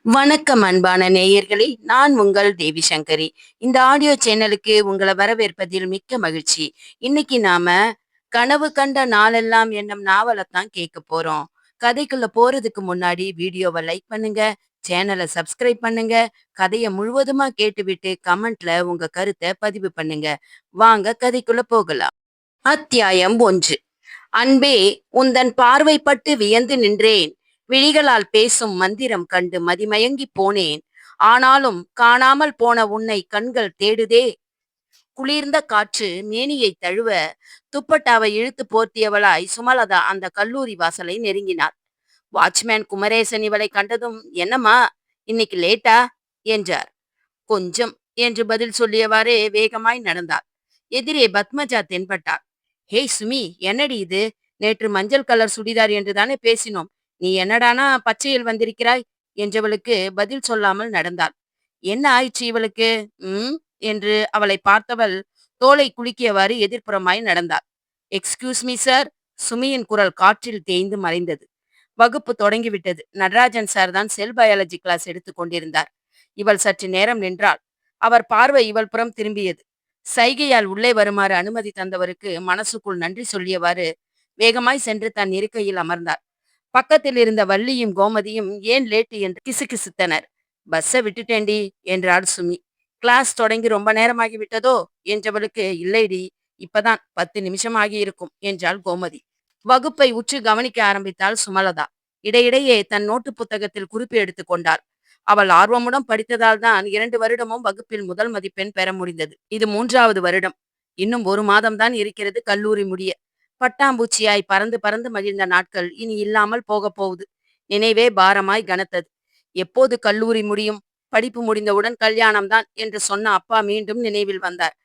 வணக்கம் அன்பான நேயர்களே, நான் உங்கள் தேவி சங்கரி. இந்த ஆடியோ சேனலுக்கு உங்களை வரவேற்பதில் மிக்க மகிழ்ச்சி. இன்னைக்கு நாம கனவு கண்ட நாளெல்லாம் என்னும் நாவலைத்தான் கேட்க போறோம். கதைக்குள்ள போறதுக்கு முன்னாடி வீடியோவை லைக் பண்ணுங்க, சேனலை சப்ஸ்கிரைப் பண்ணுங்க, கதையை முழுவதுமா கேட்டுவிட்டு கமெண்ட்ல உங்க கருத்தை பதிவு பண்ணுங்க. வாங்க கதைக்குள்ள போகலாம். அத்தியாயம் 1. அன்பே, உந்தன் பார்வைப்பட்டு வியந்து நின்றேன். விழிகளால் பேசும் மந்திரம் கண்டு மதிமயங்கிப் போனேன். ஆனாலும் காணாமல் போன உன்னை கண்கள் தேடுதே. குளிர்ந்த காற்று மேனியை தழுவ துப்பட்டாவை இழுத்து போர்த்தியவளாய் சுமலதா அந்த கல்லூரி வாசலை நெருங்கினாள். வாட்ச்மேன் குமரேசன் இவளை கண்டதும், என்னம்மா, இன்னைக்கு லேட்டா என்றார். கொஞ்சம் என்று பதில் சொல்லியவாறே வேகமாய் நடந்தாள். எதிரே பத்மஜா தென்பட்டாள். ஹேய் சுமி, என்னடி இது? நேற்று மஞ்சள் கலர் சுடிதார் என்றுதானே பேசினோம். நீ என்னடானா பச்சையில் வந்திருக்கிறாய் என்றவளுக்கு பதில் சொல்லாமல் நடந்தாள். என்ன ஆயிற்று இவளுக்கு? ம் என்று அவளை பார்த்தவள் தோலை குலுக்கியவாறு எதிர்ப்புறமாய் நடந்தாள். Excuse me sir. சுமியின் குரல் காற்றில் தேய்ந்து மறைந்தது. வகுப்பு தொடங்கிவிட்டது. நடராஜன் சார் தான் செல் பயாலஜி கிளாஸ் எடுத்துக் கொண்டிருந்தார். இவள் சற்று நேரம் நின்றாள். அவர் பார்வை இவள் புறம் திரும்பியது. சைகையால் உள்ளே வருமாறு அனுமதி தந்தவருக்கு மனசுக்குள் நன்றி சொல்லியவாறு வேகமாய் சென்று தன் இருக்கையில் அமர்ந்தார். பக்கத்தில் இருந்த வள்ளியும் கோமதியும் ஏன் லேட்டு என்று கிசுகிசுத்தனர். பஸ்ஸை விட்டுட்டேண்டி என்றாள் சுமி. கிளாஸ் தொடங்கி ரொம்ப நேரமாகி விட்டதோ என்றவளுக்கு, இல்லைடி, இப்பதான் 10 நிமிஷம் ஆகியிருக்கும் என்றாள் கோமதி. வகுப்பை உற்று கவனிக்க ஆரம்பித்தாள் சுமலதா. இடையிடையே தன் நோட்டு புத்தகத்தில் குறிப்பு எடுத்துக் கொண்டாள். அவள் ஆர்வமுடன் படித்ததால் தான் 2 வருடமும் வகுப்பில் முதல் மதிப்பெண் பெற முடிந்தது. இது 3வது வருடம். இன்னும் 1 மாதம்தான் இருக்கிறது கல்லூரி முடிய. பட்டாம்பூச்சியாய் பறந்து பறந்து மகிழ்ந்த நாட்கள் இனி இல்லாமல் போகப் போகுது. நினைவே பாரமாய் கனத்தது. எப்போது கல்லூரி முடியும்? படிப்பு முடிந்தவுடன் கல்யாணம்தான் என்று சொன்ன அப்பா மீண்டும் நினைவில் வந்தார்.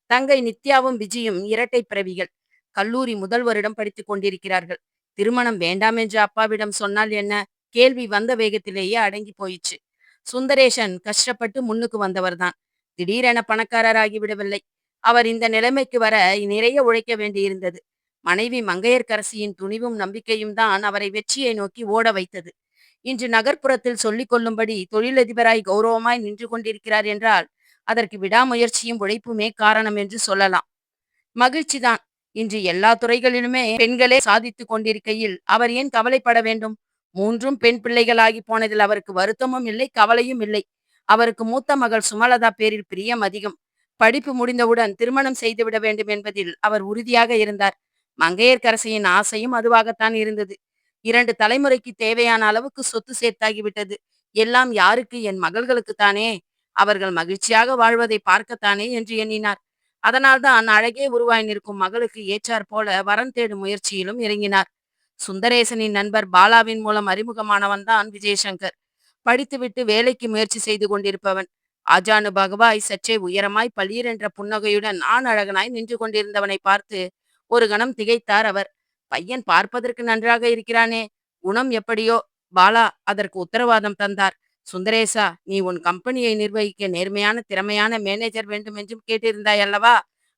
தங்கை நித்யாவும் விஜயும் இரட்டை பிறவிகள். கல்லூரி முதல் வருடம் படித்துக் கொண்டிருக்கிறார்கள். திருமணம் வேண்டாம் என்று அப்பாவிடம் சொன்னால் என்ன? கேள்வி வந்த வேகத்திலேயே அடங்கி போயிற்று. சுந்தரேசன் கஷ்டப்பட்டு முன்னுக்கு வந்தவர்தான். திடீரென பணக்காரராகிவிடவில்லை. அவர் இந்த நிலைமைக்கு வர நிறைய உழைக்க வேண்டியிருந்தது. மனைவி மங்கையர்க்கரசியின் துணிவும் நம்பிக்கையும் தான் அவரை வெற்றியை நோக்கி ஓட வைத்தது. இன்று நகர்ப்புறத்தில் சொல்லிக் கொள்ளும்படி தொழிலதிபராய் கௌரவமாய் நின்று கொண்டிருக்கிறார் என்றால் அதற்கு விடாமுயற்சியும் உழைப்புமே காரணம் என்று சொல்லலாம். மகிழ்ச்சிதான். இன்று எல்லா துறைகளிலுமே பெண்களே சாதித்துக் கொண்டிருக்கையில் அவர் ஏன் கவலைப்பட வேண்டும்? 3ம் பெண் பிள்ளைகளாகி போனதில் அவருக்கு வருத்தமும் இல்லை, கவலையும் இல்லை. அவருக்கு மூத்த மகள் சுமலதா பேரில் பிரியம் அதிகம். படிப்பு முடிந்தவுடன் திருமணம் செய்துவிட வேண்டும் என்பதில் அவர் உறுதியாக இருந்தார். மங்கையர்க்கரசியின் ஆசையும் அதுவாகத்தான் இருந்தது. 2 தலைமுறைக்கு தேவையான அளவுக்கு சொத்து சேர்த்தாகிவிட்டது. எல்லாம் யாருக்கு? என் மகள்களுக்குத்தானே. அவர்கள் மகிழ்ச்சியாக வாழ்வதை பார்க்கத்தானே என்று எண்ணினார். அதனால்தான் அழகே உருவாய் நிற்கும் மகளுக்கு ஏற்றாற் போல வரன் தேடும் முயற்சியிலும் இறங்கினார். சுந்தரேசனின் நண்பர் பாலாவின் மூலம் அறிமுகமானவன்தான் விஜயசங்கர். படித்துவிட்டு வேலைக்கு முயற்சி செய்து கொண்டிருப்பவன். ஆஜானு பகவாய் சற்றே உயரமாய் பளீர் என்ற புன்னகையுடன் ஆண் அழகனாய் நின்று கொண்டிருந்தவனை பார்த்து ஒரு கணம் திகைத்தார் அவர். பையன் பார்ப்பதற்கு நன்றாக இருக்கிறானே, குணம் எப்படியோ? பாலா அதற்கு உத்தரவாதம் தந்தார். சுந்தரேசா, நீ உன் கம்பெனியை நிர்வகிக்க நேர்மையான திறமையான மேனேஜர் வேண்டும் என்றும் கேட்டிருந்தாய் அல்லவா?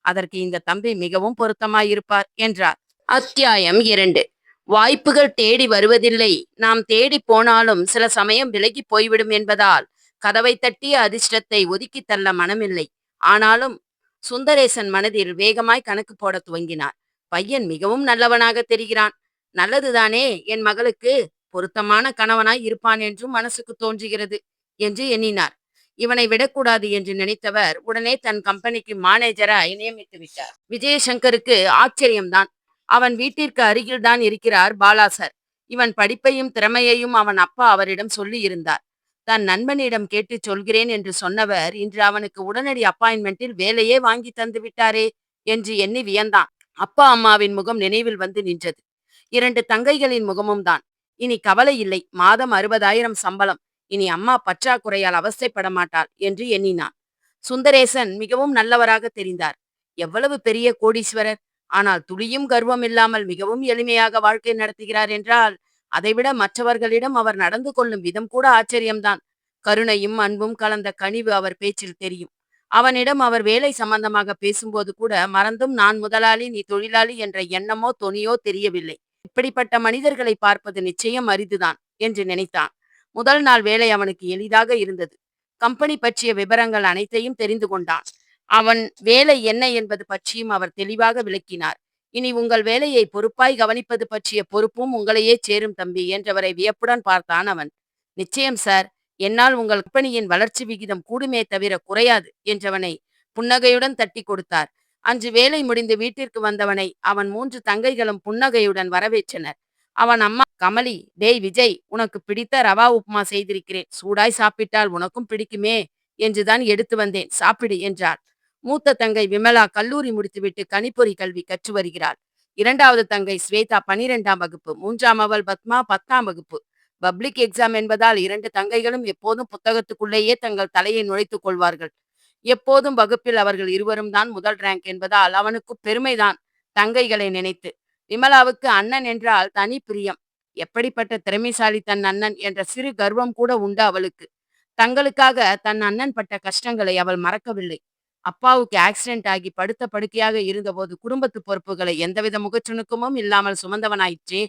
அதற்கு இந்த தம்பி மிகவும் பொருத்தமாயிருப்பார் என்றார். அத்தியாயம் 2. வாய்ப்புகள் தேடி வருவதில்லை. நாம் தேடி போனாலும் சில சமயம் விலகி போய்விடும் என்பதால் கதவை தட்டிய அதிர்ஷ்டத்தை ஒதுக்கி தள்ள மனமில்லை. ஆனாலும் சுந்தரேசன் மனதில் வேகமாய் கணக்கு போட துவங்கினார். பையன் மிகவும் நல்லவனாக தெரிகிறான். நல்லதுதானே, என் மகளுக்கு பொருத்தமான கணவனாய் இருப்பான் என்றும் மனசுக்கு தோன்றுகிறது என்று எண்ணினார். இவனை விடக்கூடாது என்று நினைத்தவர் உடனே தன் கம்பெனிக்கு மேனேஜராய் நியமித்து விட்டார். விஜயசங்கருக்கு ஆச்சரியம்தான். அவன் வீட்டிற்கு அருகில்தான் இருக்கிறார் பாலா சார். இவன் படிப்பையும் திறமையையும் அவன் அப்பா அவரிடம் சொல்லி இருந்தார். தன் நண்பனிடம் கேட்டு சொல்கிறேன் என்று சொன்னவர் இன்று அவனுக்கு உடனடி அப்பாயின்மெண்டில் வேலையே வாங்கி தந்து விட்டாரே என்று எண்ணி வியந்தான். அப்பா அம்மாவின் முகம் நினைவில் வந்து நின்றது. 2 தங்கைகளின் முகமும் தான். இனி கவலை இல்லை. மாதம் 60,000 சம்பளம். இனி அம்மா பற்றாக்குறையால் அவஸ்தைப்பட மாட்டாள் என்று எண்ணினான். சுந்தரேசன் மிகவும் நல்லவராக தெரிந்தார். எவ்வளவு பெரிய கோடீஸ்வரர்! ஆனால் துளியும் கர்வம் இல்லாமல் மிகவும் எளிமையாக வாழ்க்கை நடத்துகிறார் என்றால் அதைவிட மற்றவர்களிடம் அவர் நடந்து கொள்ளும் விதம் கூட ஆச்சரியம்தான். கருணையும் அன்பும் கலந்த கனிவு அவர் பேச்சில் தெரியும். அவனிடம் அவர் வேலை சம்பந்தமாக பேசும்போது கூட மறந்தும் நான் முதலாளி நீ தொழிலாளி என்ற எண்ணமோ தொனியோ தெரியவில்லை. இப்படிப்பட்ட மனிதர்களை பார்ப்பது நிச்சயம் அரிதுதான் என்று நினைத்தான். முதல் நாள் வேலை அவனுக்கு எளிதாக இருந்தது. கம்பெனி பற்றிய விவரங்கள் அனைத்தையும் தெரிந்து கொண்டான். அவன் வேலை என்ன என்பது பற்றியும் அவர் தெளிவாக விளக்கினார். இனி உங்கள் வேலையை பொறுப்பாய் கவனிப்பது பற்றிய பொறுப்பும் உங்களையே சேரும் தம்பி என்றவரை வியப்புடன் பார்த்தான் அவன். நிச்சயம் சார், என்னால் உங்கள் கம்பெனியின் வளர்ச்சி விகிதம் கூடுமே தவிர குறையாது என்றவனை புன்னகையுடன் தட்டி கொடுத்தார். அன்று வேலை முடிந்து வீட்டிற்கு வந்தவனை அவன் 3 தங்கைகளும் புன்னகையுடன் வரவேற்றனர். அவன் அம்மா கமலி, டேய் விஜய், உனக்கு பிடித்த ரவா உப்புமா செய்திருக்கிறேன், சூடாய் சாப்பிட்டால் உனக்கும் பிடிக்குமே என்றுதான் எடுத்து வந்தேன், சாப்பிடு என்றாள். மூத்த தங்கை விமலா கல்லூரி முடித்துவிட்டு கணிப்பொறி கல்வி கற்று வருகிறாள். இரண்டாவது தங்கை ஸ்வேதா 12ஆம் வகுப்பு, மூன்றாம் அவள் பத்மா 10ஆம் வகுப்பு. பப்ளிக் எக்ஸாம் என்பதால் 2 தங்கைகளும் எப்போதும் புத்தகத்துக்குள்ளேயே தங்கள் தலையை நுழைத்துக் கொள்வார்கள். எப்போதும் வகுப்பில் அவர்கள் இருவரும் தான் முதல் ரேங்க் என்பதால் அவனுக்கு பெருமைதான் தங்கைகளை நினைத்து. விமலாவுக்கு அண்ணன் என்றால் தனி பிரியம். எப்படிப்பட்ட திறமைசாலி தன் அண்ணன் என்ற சிறு கர்வம் கூட உண்டு அவளுக்கு. தங்களுக்காக தன் அண்ணன் பட்ட கஷ்டங்களை அவள் மறக்கவில்லை. அப்பாவுக்கு ஆக்சிடென்ட் ஆகி படுத்த படுக்கையாக இருந்தபோது குடும்பத்து பொறுப்புகளை எந்தவித முகச்சுணுக்கமும் இல்லாமல் சுமந்தவனாயிற்றே.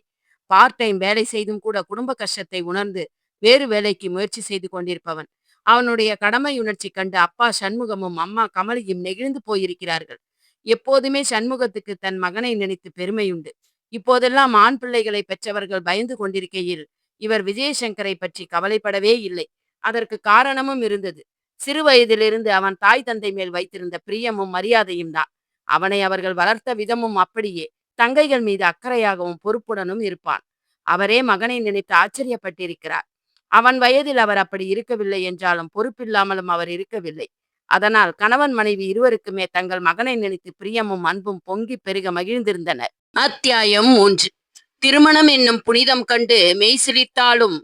பார்ட் டைம் வேலை செய்தும் கூட குடும்ப கஷ்டத்தை உணர்ந்து வேறு வேலைக்கு முயற்சி செய்து கொண்டிருப்பவன். அவனுடைய கடமை உணர்ச்சி கண்டு அப்பா சண்முகமும் அம்மா கமலியும் நெகிழ்ந்து போயிருக்கிறார்கள். எப்போதுமே சண்முகத்துக்கு தன் மகனை நினைத்து பெருமையுண்டு. இப்போதெல்லாம் ஆண் பிள்ளைகளை பெற்றவர்கள் பயந்து கொண்டிருக்கையில் இவர் விஜயசங்கரை பற்றி கவலைப்படவே இல்லை. அதற்கு காரணமும் இருந்தது. சிறு வயதிலிருந்து அவன் தாய் தந்தை மேல் வைத்திருந்த பிரியமும் மரியாதையும் தான். அவனை அவர்கள் வளர்த்த விதமும் அப்படியே. தங்கைகள் மீது அக்கறையாகவும் பொறுப்புடனும் இருப்பான். அவரே மகனை நினைத்து ஆச்சரியப்பட்டிருக்கிறார். அவன் வயதில் அவர் அப்படி இருக்கவில்லை என்றாலும் பொறுப்பில்லாமலும் அவர் இருக்கவில்லை. அதனால் கணவன் மனைவி இருவருக்குமே தங்கள் மகனை நினைத்து பிரியமும் அன்பும் பொங்கி பெருக மகிழ்ந்திருந்தனர். அத்தியாயம் 3. திருமணம் என்னும் புனிதம் கண்டு மெய் சிலிர்த்தாலும்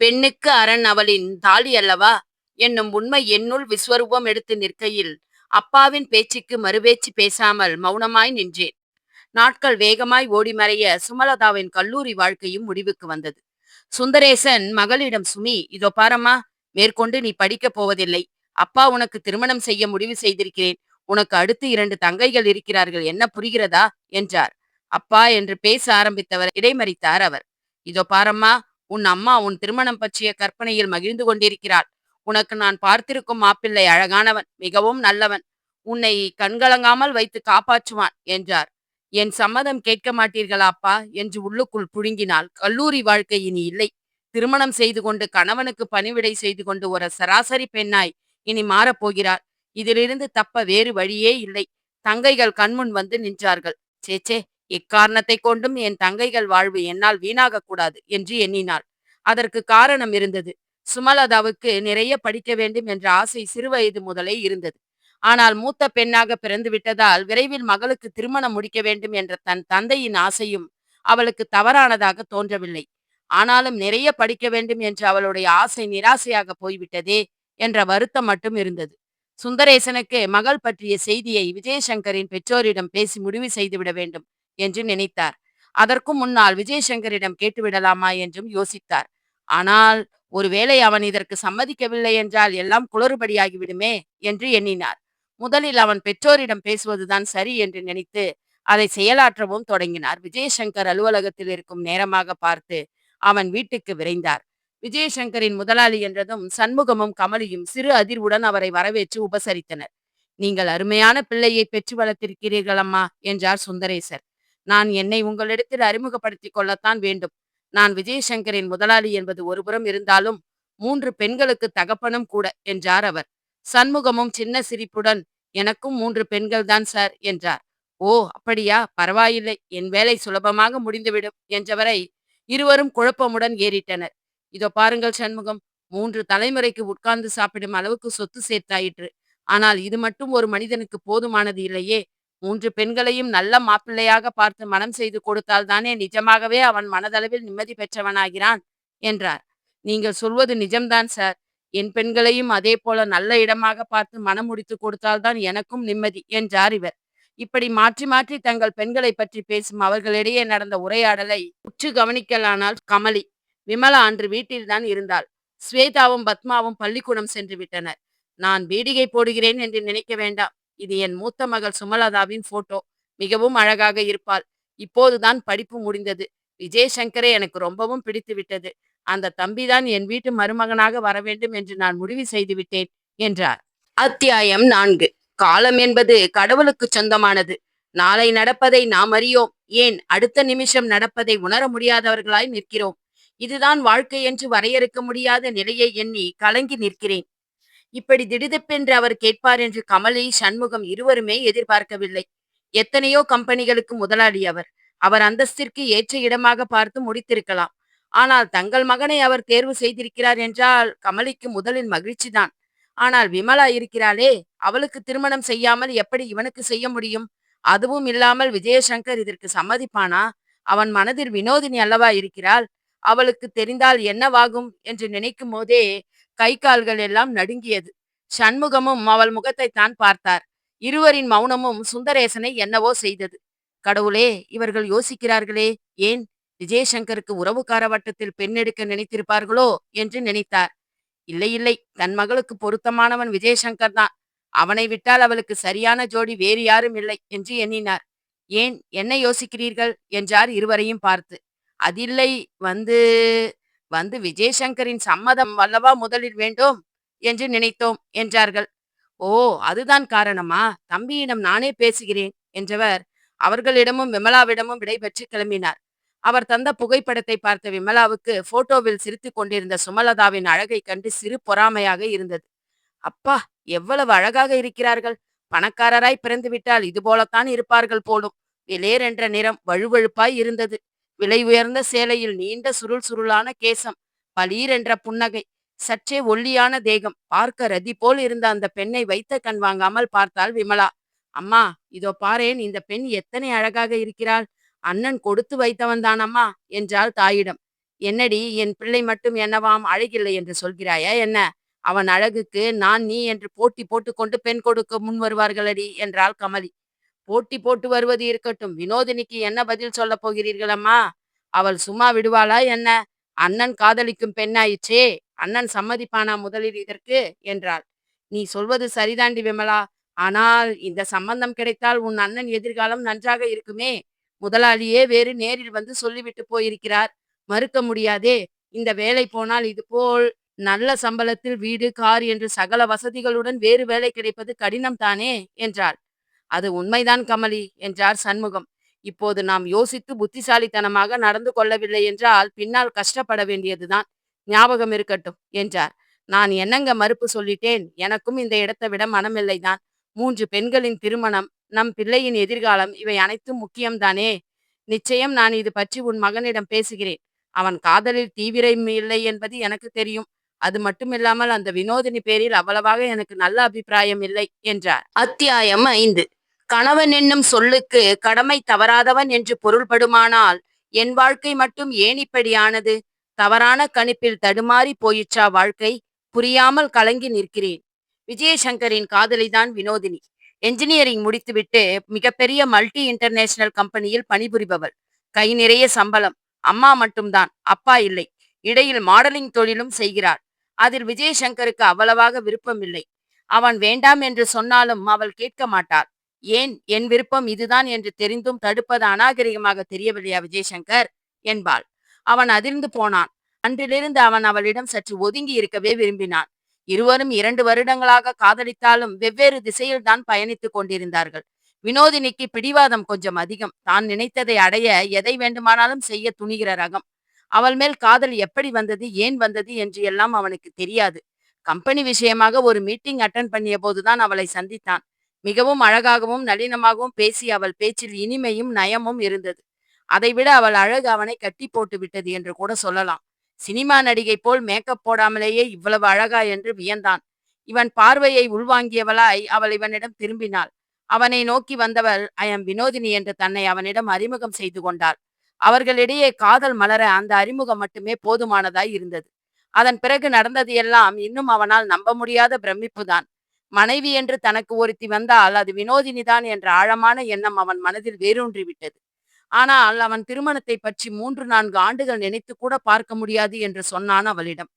பெண்ணுக்கு அரண் அவளின் தாலி அல்லவா என்னும் உண்மை என்னுள் விஸ்வரூபம் எடுத்து நிற்கையில் அப்பாவின் பேச்சுக்கு மறுபேச்சு பேசாமல் மௌனமாய் நின்றேன். நாட்கள் வேகமாய் ஓடி மறைய சுமலதாவின் கல்லூரி வாழ்க்கையும் முடிவுக்கு வந்தது. சுந்தரேசன் மகளிடம், சுமி, இதோ பாரம்மா, மேற்கொண்டு நீ படிக்கப் போவதில்லை. அப்பா உனக்கு திருமணம் செய்ய முடிவு செய்திருக்கிறேன். உனக்கு அடுத்து 2 தங்கைகள் இருக்கிறார்கள், என்ன புரிகிறதா என்றார். அப்பா என்று பேச ஆரம்பித்தவர் இடைமறித்தார் அவர். இதோ பாரம்மா, உன் அம்மா உன் திருமணம் பற்றிய கற்பனையில் மகிழ்ந்து கொண்டிருக்கிறாள். உனக்கு நான் பார்த்திருக்கும் மாப்பிள்ளை அழகானவன், மிகவும் நல்லவன், உன்னை கண்கலங்காமல் வைத்து காப்பாற்றுவான் என்றார். என் சம்மதம் கேட்க மாட்டீர்களா அப்பா என்று உள்ளுக்குள் புழுங்கினாள். கல்லூரி வாழ்க்கை இனி இல்லை. திருமணம் செய்து கொண்டு கணவனுக்கு பணிவிடை செய்து கொண்டு ஒரு சராசரி பெண்ணாய் இனி மாறப்போகிறார். இதிலிருந்து தப்ப வேறு வழியே இல்லை. தங்கைகள் கண்முன் வந்து நின்றார்கள். சேச்சே, எக்காரணத்தை கொண்டும் என் தங்கைகள் வாழ்வு என்னால் வீணாக கூடாது என்று எண்ணினாள். அதற்கு காரணம் இருந்தது. சுமலதாவுக்கு நிறைய படிக்க வேண்டும் என்ற ஆசை சிறுவயது முதலே இருந்தது. ஆனால் மூத்த பெண்ணாக பிறந்து விட்டதால் விரைவில் மகளுக்கு திருமணம் முடிக்க வேண்டும் என்ற தன் தந்தையின் ஆசையும் அவளுக்கு தவறானதாக தோன்றவில்லை. ஆனாலும் நிறைய படிக்க வேண்டும் என்ற அவளுடைய ஆசை நிராசையாக போய்விட்டதே என்ற வருத்தம் மட்டும் இருந்தது. சுந்தரேசனுக்கு மகள் பற்றிய செய்தியை விஜயசங்கரின் பெற்றோரிடம் பேசி முடிவு செய்துவிட வேண்டும் என்று நினைத்தார். அதற்கும் முன்னால் விஜயசங்கரிடம் கேட்டுவிடலாமா என்றும் யோசித்தார். ஆனால் ஒருவேளை அவன் இதற்கு சம்மதிக்கவில்லை என்றால் எல்லாம் குளறுபடியாகிவிடுமே என்று எண்ணினார். முதலில் அவன் பெற்றோரிடம் பேசுவதுதான் சரி என்று நினைத்து அதை செயலாற்றவும் தொடங்கினார். விஜயசங்கர் அலுவலகத்தில் இருக்கும் நேரமாக பார்த்து அவன் வீட்டுக்கு விரைந்தார். விஜயசங்கரின் முதலாளி என்றதும் சண்முகமும் கமலியும் சிறு அதிர்வுடன் அவரை வரவேற்று உபசரித்தனர். நீங்கள் அருமையான பிள்ளையை பெற்று வளர்த்திருக்கிறீர்கள் அம்மா என்றார் சுந்தரேசர். நான் என்னை உங்களிடத்தில் அறிமுகப்படுத்திக் கொள்ளத்தான் வேண்டும். நான் விஜயசங்கரின் முதலாளி என்பது ஒருபுறம் இருந்தாலும் 3 பெண்களுக்கு தகப்பனும் கூட என்றார் அவர். சண்முகமும் சின்ன சிரிப்புடன், எனக்கும் 3 பெண்கள் தான் சார் என்றார். ஓ அப்படியா, பரவாயில்லை, என் வேலை சுலபமாக முடிந்துவிடும் என்றவரை இருவரும் குழப்பமுடன் ஏறிட்டனர். இதோ பாருங்கள் சண்முகம், 3 தலைமுறைக்கு உட்கார்ந்து சாப்பிடும் அளவுக்கு சொத்து சேர்த்தாயிற்று. ஆனால் இது மட்டும் ஒரு மனிதனுக்கு போதுமானது இல்லையே. 3 பெண்களையும் நல்ல மாப்பிள்ளையாக பார்த்து மனம் செய்து கொடுத்தால் தானே நிஜமாகவே அவன் மனதளவில் நிம்மதி பெற்றவனாகிறான் என்றார். நீங்கள் சொல்வது நிஜம்தான் சார். என் பெண்களையும் அதே போல நல்ல இடமாக பார்த்து மனம் முடித்து கொடுத்தால்தான் எனக்கும் நிம்மதி என்றார் இவர். இப்படி மாற்றி மாற்றி தங்கள் பெண்களை பற்றி பேசும் அவர்களிடையே நடந்த உரையாடலை உற்று கவனிக்கலானால் கமலி. விமலா அன்று வீட்டில்தான் இருந்தாள். ஸ்வேதாவும் பத்மாவும் பள்ளிக்கூடம் சென்று விட்டனர். நான் பீடிகை போடுகிறேன் என்று நினைக்க வேண்டாம். இது என் மூத்த மகள் சுமலதாவின் போட்டோ. மிகவும் அழகாக இருப்பாள். இப்போதுதான் படிப்பு முடிந்தது. விஜயசங்கரை எனக்கு ரொம்பவும் பிடித்து விட்டது. அந்த தம்பிதான் என் வீட்டு மருமகனாக வரவேண்டும் என்று நான் முடிவு செய்து விட்டேன் என்றார். அத்தியாயம் 4. காலம் என்பது கடவுளுக்குச் சொந்தமானது. நாளை நடப்பதை நாம் அறியோம். ஏன் அடுத்த நிமிஷம் நடப்பதை உணர முடியாதவர்களாய் நிற்கிறோம். இதுதான் வாழ்க்கை என்று வரையறுக்க முடியாத நிலையை எண்ணி கலங்கி நிற்கிறேன். இப்படி திடுதிப்பென்று அவர் கேட்பார் என்று கமலி, சண்முகம் இருவருமே எதிர்பார்க்கவில்லை. எத்தனையோ கம்பெனிகளுக்கு முதலாளி அவர். அவர் அந்தஸ்திற்கு ஏற்ற இடமாக பார்த்து முடித்திருக்கலாம். ஆனால் தங்கள் மகனை அவர் தேர்வு செய்திருக்கிறார் என்றால் கமலிக்கு முதலில் மகிழ்ச்சிதான். ஆனால் விமலா இருக்கிறாளே, அவளுக்கு திருமணம் செய்யாமல் எப்படி இவனுக்கு செய்ய முடியும்? அதுவும் இல்லாமல் விஜயசங்கர் இதற்கு சம்மதிப்பானா? அவன் மனதில் வினோதினி அல்லவா இருக்கிறாள். அவளுக்கு தெரிந்தால் என்னவாகும் என்று நினைக்கும் போதே கை கால்கள் எல்லாம் நடுங்கியது. சண்முகமும் அவள் முகத்தை தான் பார்த்தார். இருவரின் மௌனமும் சுந்தரேசனை என்னவோ செய்தது. கடவுளே, இவர்கள் யோசிக்கிறார்களே, ஏன் விஜயசங்கருக்கு உறவுக்கார வட்டத்தில் பெண் எடுக்க நினைத்திருப்பார்களோ என்று நினைத்தார். இல்லை இல்லை, தன் மகளுக்கு பொருத்தமானவன் விஜயசங்கர் தான். அவனை விட்டால் அவளுக்கு சரியான ஜோடி வேறு யாரும் இல்லை என்று எண்ணினார். ஏன், என்ன யோசிக்கிறீர்கள் என்றார் இருவரையும் பார்த்து. அதில்லை, வந்து வந்து விஜயசங்கரின் சம்மதம் வல்லவா முதலில் வேண்டும் என்று நினைத்தோம் என்றார்கள். ஓ, அதுதான் காரணமா? தம்பியிடம் நானே பேசுகிறேன் என்றவர் அவர்களிடமும் விமலாவிடமும் விடைபெற்று கிளம்பினார். அவர் தந்த புகைப்படத்தை பார்த்த விமலாவுக்கு போட்டோவில் சிரித்துக் கொண்டிருந்த சுமலதாவின் அழகை கண்டு சிறு பொறாமையாக இருந்தது. அப்பா, எவ்வளவு அழகாக இருக்கிறார்கள்! பணக்காரராய் பிறந்துவிட்டால் இது போலத்தான் இருப்பார்கள் போலும். வெளிர் என்ற நிறம் வழுவழுப்பாய் இருந்தது. விலை உயர்ந்த சேலையில் நீண்ட சுருள் சுருளான கேசம், பளீர் என்ற புன்னகை, சற்றே ஒல்லியான தேகம். பார்க்க ரதி போல் இருந்த அந்த பெண்ணை வைத்த கண் வாங்காமல் பார்த்தாள் விமலா. அம்மா, இதோ பாரேன், இந்த பெண் எத்தனை அழகாக இருக்கிறாள்! அண்ணன் கொடுத்து வைத்தவன் தானம்மா என்றாள் தாயிடம். என்னடி, என் பிள்ளை மட்டும் என்னவாம் அழகில்லை என்று சொல்கிறாயா என்ன? அவன் அழகுக்கு நான் நீ என்று போட்டி போட்டுக்கொண்டு பெண் கொடுக்க முன் வருவார்களடி என்றாள் கமலி. போட்டி போட்டு வருவது இருக்கட்டும், வினோதினிக்கு என்ன பதில் சொல்ல போகிறீர்கள் அம்மா? அவள் சும்மா விடுவாளா என்ன? அண்ணன் காதலிக்கும் பெண்ணாயிற்றே, அண்ணன் சம்மதிப்பானா முதலில் இதற்கு என்றாள். நீ சொல்வது சரிதாண்டி விமலா. ஆனால் இந்த சம்பந்தம் கிடைத்தால் உன் அண்ணன் எதிர்காலம் நன்றாக இருக்குமே. முதலாளியே வேறு நேரில் வந்து சொல்லிவிட்டு போயிருக்கிறார். மறுக்க முடியாதே. இந்த வேலை போனால் இது போல் நல்ல சம்பளத்தில் வீடு, கார் என்று சகல வசதிகளுடன் வேறு வேலை கிடைப்பது கடினம் தானே என்றாள். அது உண்மைதான் கமலி என்றார் சண்முகம். இப்போது நாம் யோசித்து புத்திசாலித்தனமாக நடந்து கொள்ளவில்லை என்றால் பின்னால் கஷ்டப்பட வேண்டியதுதான். ஞாபகம் இருக்கட்டும் என்றார். நான் என்னங்க மறுப்பு சொல்லிட்டேன்? எனக்கும் இந்த இடத்தை விட மனமில்லைதான். 3 பெண்களின் திருமணம், நம் பிள்ளையின் எதிர்காலம், இவை அனைத்தும் முக்கியம்தானே. நிச்சயம் நான் இது பற்றி உன் மகனிடம் பேசுகிறேன். அவன் காதலில் தீவிரம் இல்லை என்பது எனக்கு தெரியும். அது மட்டுமில்லாமல் அந்த வினோதினி பேரில் அவ்வளவாக எனக்கு நல்ல அபிப்பிராயம் இல்லை என்றார். அத்தியாயம் 5. கணவன் என்னும் சொல்லுக்கு கடமை தவறாதவன் என்று பொருள்படுமானால் என் வாழ்க்கை மட்டும் ஏன் இப்படியானது? தவறான கணிப்பில் தடுமாறி போயிற்றா வாழ்க்கை? புரியாமல் கலங்கி நிற்கிறேன். விஜயசங்கரின் காதலிதான் வினோதினி. என்ஜினியரிங் முடித்துவிட்டு மிகப்பெரிய மல்டி இன்டர்நேஷனல் கம்பெனியில் பணிபுரிபவள். கை நிறைய சம்பளம். அம்மா மட்டும்தான், அப்பா இல்லை. இடையில் மாடலிங் தொழிலும் செய்கிறாள். அதில் விஜயசங்கருக்கு அவ்வளவாக விருப்பமில்லை. அவன் வேண்டாம் என்று சொன்னாலும் அவள் கேட்க மாட்டாள். ஏன், என் விருப்பம் இதுதான் என்று தெரிந்தும் தடுப்பது அநாகரிகமாக தெரியவில்லையா விஜயசங்கர் என்பாள். அவன் அதிர்ந்து போனான். அன்றிலிருந்து அவன் அவளிடம் சற்று ஒதுங்கி இருக்கவே விரும்பினான். இருவரும் 2 வருடங்களாக காதலித்தாலும் வெவ்வேறு திசையில் தான் பயணித்துக் கொண்டிருந்தார்கள். வினோதினிக்கு பிடிவாதம் கொஞ்சம் அதிகம். தான் நினைத்ததை அடைய எதை வேண்டுமானாலும் செய்ய துணிகிற ரகம். அவள் மேல் காதல் எப்படி வந்தது, ஏன் வந்தது என்று எல்லாம் அவனுக்கு தெரியாது. கம்பெனி விஷயமாக ஒரு மீட்டிங் அட்டன் பண்ணிய போதுதான் அவளை சந்தித்தான். மிகவும் அழகாகவும் நளினமாகவும் பேசி அவள் பேச்சில் இனிமையும் நயமும் இருந்தது. அதைவிட அவள் அழகு அவனை கட்டி போட்டு விட்டது என்று கூட சொல்லலாம். சினிமா நடிகை போல் மேக்கப் போடாமலேயே இவ்வளவு அழகா என்று வியந்தான். இவன் பார்வையை உள்வாங்கியவளாய் அவள் இவனிடம் திரும்பினாள். அவனை நோக்கி வந்தவள் ஐ எம் வினோதினி என்று தன்னை அவனிடம் அறிமுகம் செய்து கொண்டாள். அவர்களிடையே காதல் மலர அந்த அறிமுகம் மட்டுமே போதுமானதாய் இருந்தது. அதன் பிறகு நடந்தது எல்லாம் இன்னும் அவனால் நம்ப முடியாத பிரமிப்புதான். மனைவி என்று தனக்கு ஒருத்தி வந்தால் அது வினோதினிதான் என்ற ஆழமான எண்ணம் அவன் மனதில் வேரூன்றிவிட்டது. ஆனால் அவன் திருமணத்தை பற்றி 3-4 ஆண்டுகள் நினைத்து கூட பார்க்க முடியாது என்று சொன்னான் அவளிடம்.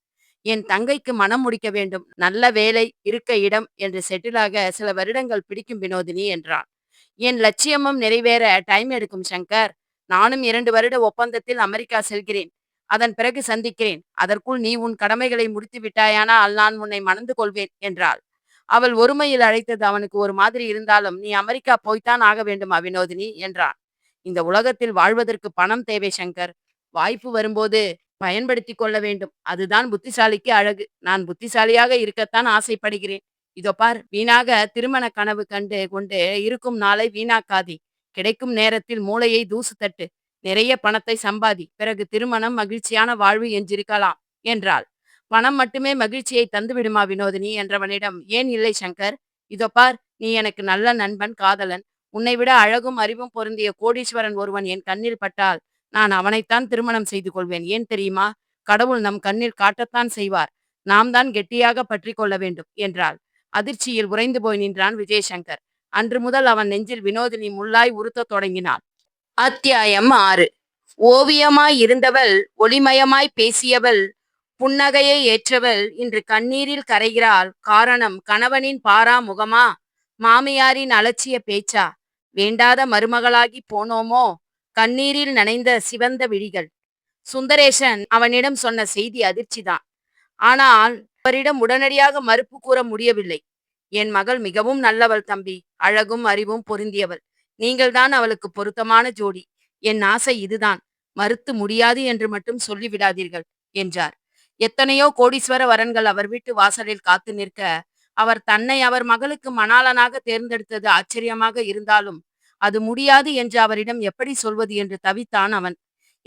என் தங்கைக்கு மனம் முடிக்க வேண்டும், நல்ல வேலை, இருக்க இடம் என்று செட்டிலாக சில வருடங்கள் பிடிக்கும் வினோதினி என்றான். என் லட்சியமும் நிறைவேற டைம் எடுக்கும் சங்கர். நானும் 2 வருட ஒப்பந்தத்தில் அமெரிக்கா செல்கிறேன். அதன் பிறகு சந்திக்கிறேன். அதற்குள் நீ உன் கடமைகளை முடித்து விட்டாயானால் நான் உன்னை மணந்து கொள்வேன் என்றாள். அவள் ஒருமையில் அழைத்தது அவனுக்கு ஒரு மாதிரி இருந்தாலும், நீ அமெரிக்கா போய்த்தான் ஆக வேண்டுமா வினோதினி என்றான். இந்த உலகத்தில் வாழ்வதற்கு பணம் தேவை சங்கர். வாய்ப்பு வரும்போது பயன்படுத்திக் கொள்ள வேண்டும். அதுதான் புத்திசாலிக்கு அழகு. நான் புத்திசாலியாக இருக்கத்தான் ஆசைப்படுகிறேன். இதோ பார், வீணாக திருமண கனவு கண்டு கொண்டு இருக்கும் நாளை வீணாக்காதே. கிடைக்கும் நேரத்தில் மூளையை தூசு தட்டு. நிறைய பணத்தை சம்பாதி. பிறகு திருமணம், மகிழ்ச்சியான வாழ்வு என்றிருக்கலாம் என்றாள். பணம் மட்டுமே மகிழ்ச்சியை தந்துவிடுமா வினோதினி என்றவனிடம், ஏன் இல்லை சங்கர்? இதோ பார், நீ எனக்கு நல்ல நண்பன், காதலன். உன்னை விட அழகும் அறிவும் பொருந்திய கோடீஸ்வரன் ஒருவன் என் கண்ணில் பட்டால் நான் அவனைத்தான் திருமணம் செய்து கொள்வேன். ஏன் தெரியுமா? கடவுள் நம் கண்ணில் காட்டத்தான் செய்வார். நாம் தான் கெட்டியாக பற்றி கொள்ள வேண்டும் என்றாள். அதிர்ச்சியில் உறைந்து போய் நின்றான் விஜயசங்கர். அன்று முதல் அவன் நெஞ்சில் வினோதினி முள்ளாய் உறுத்தத் தொடங்கினாள். அத்தியாயம் 6. ஓவியமாய் இருந்தவள், ஒளிமயமாய் பேசியவள், புன்னகையை ஏற்றவள் இன்று கண்ணீரில் கரைகிறாள். காரணம் கணவனின் பாரா முகமா? மாமியாரின் அலட்சிய பேச்சா? வேண்டாத மருமகளாகி போனோமோ? கண்ணீரில் நனைந்த சிவந்த விழிகள். சுந்தரேசன் அவனிடம் சொன்ன செய்தி அதிர்ச்சிதான். ஆனால் அவரிடம் உடனடியாக மறுப்பு கூற முடியவில்லை. என் மகள் மிகவும் நல்லவள் தம்பி. அழகும் அறிவும் பொருந்தியவள். நீங்கள்தான் அவளுக்கு பொருத்தமான ஜோடி. என் ஆசை இதுதான். மறுத்து முடியாது என்று மட்டும் சொல்லிவிடாதீர்கள் என்றார். எத்தனையோ கோடீஸ்வர வரன்கள் அவர் வீட்டு வாசலில் காத்து நிற்க, அவர் தன்னை அவர் மகளுக்கு மணாளனாக தேர்ந்தெடுத்தது ஆச்சரியமாக இருந்தாலும், அது முடியாது என்று அவரிடம் எப்படி சொல்வது என்று தவித்தான் அவன்.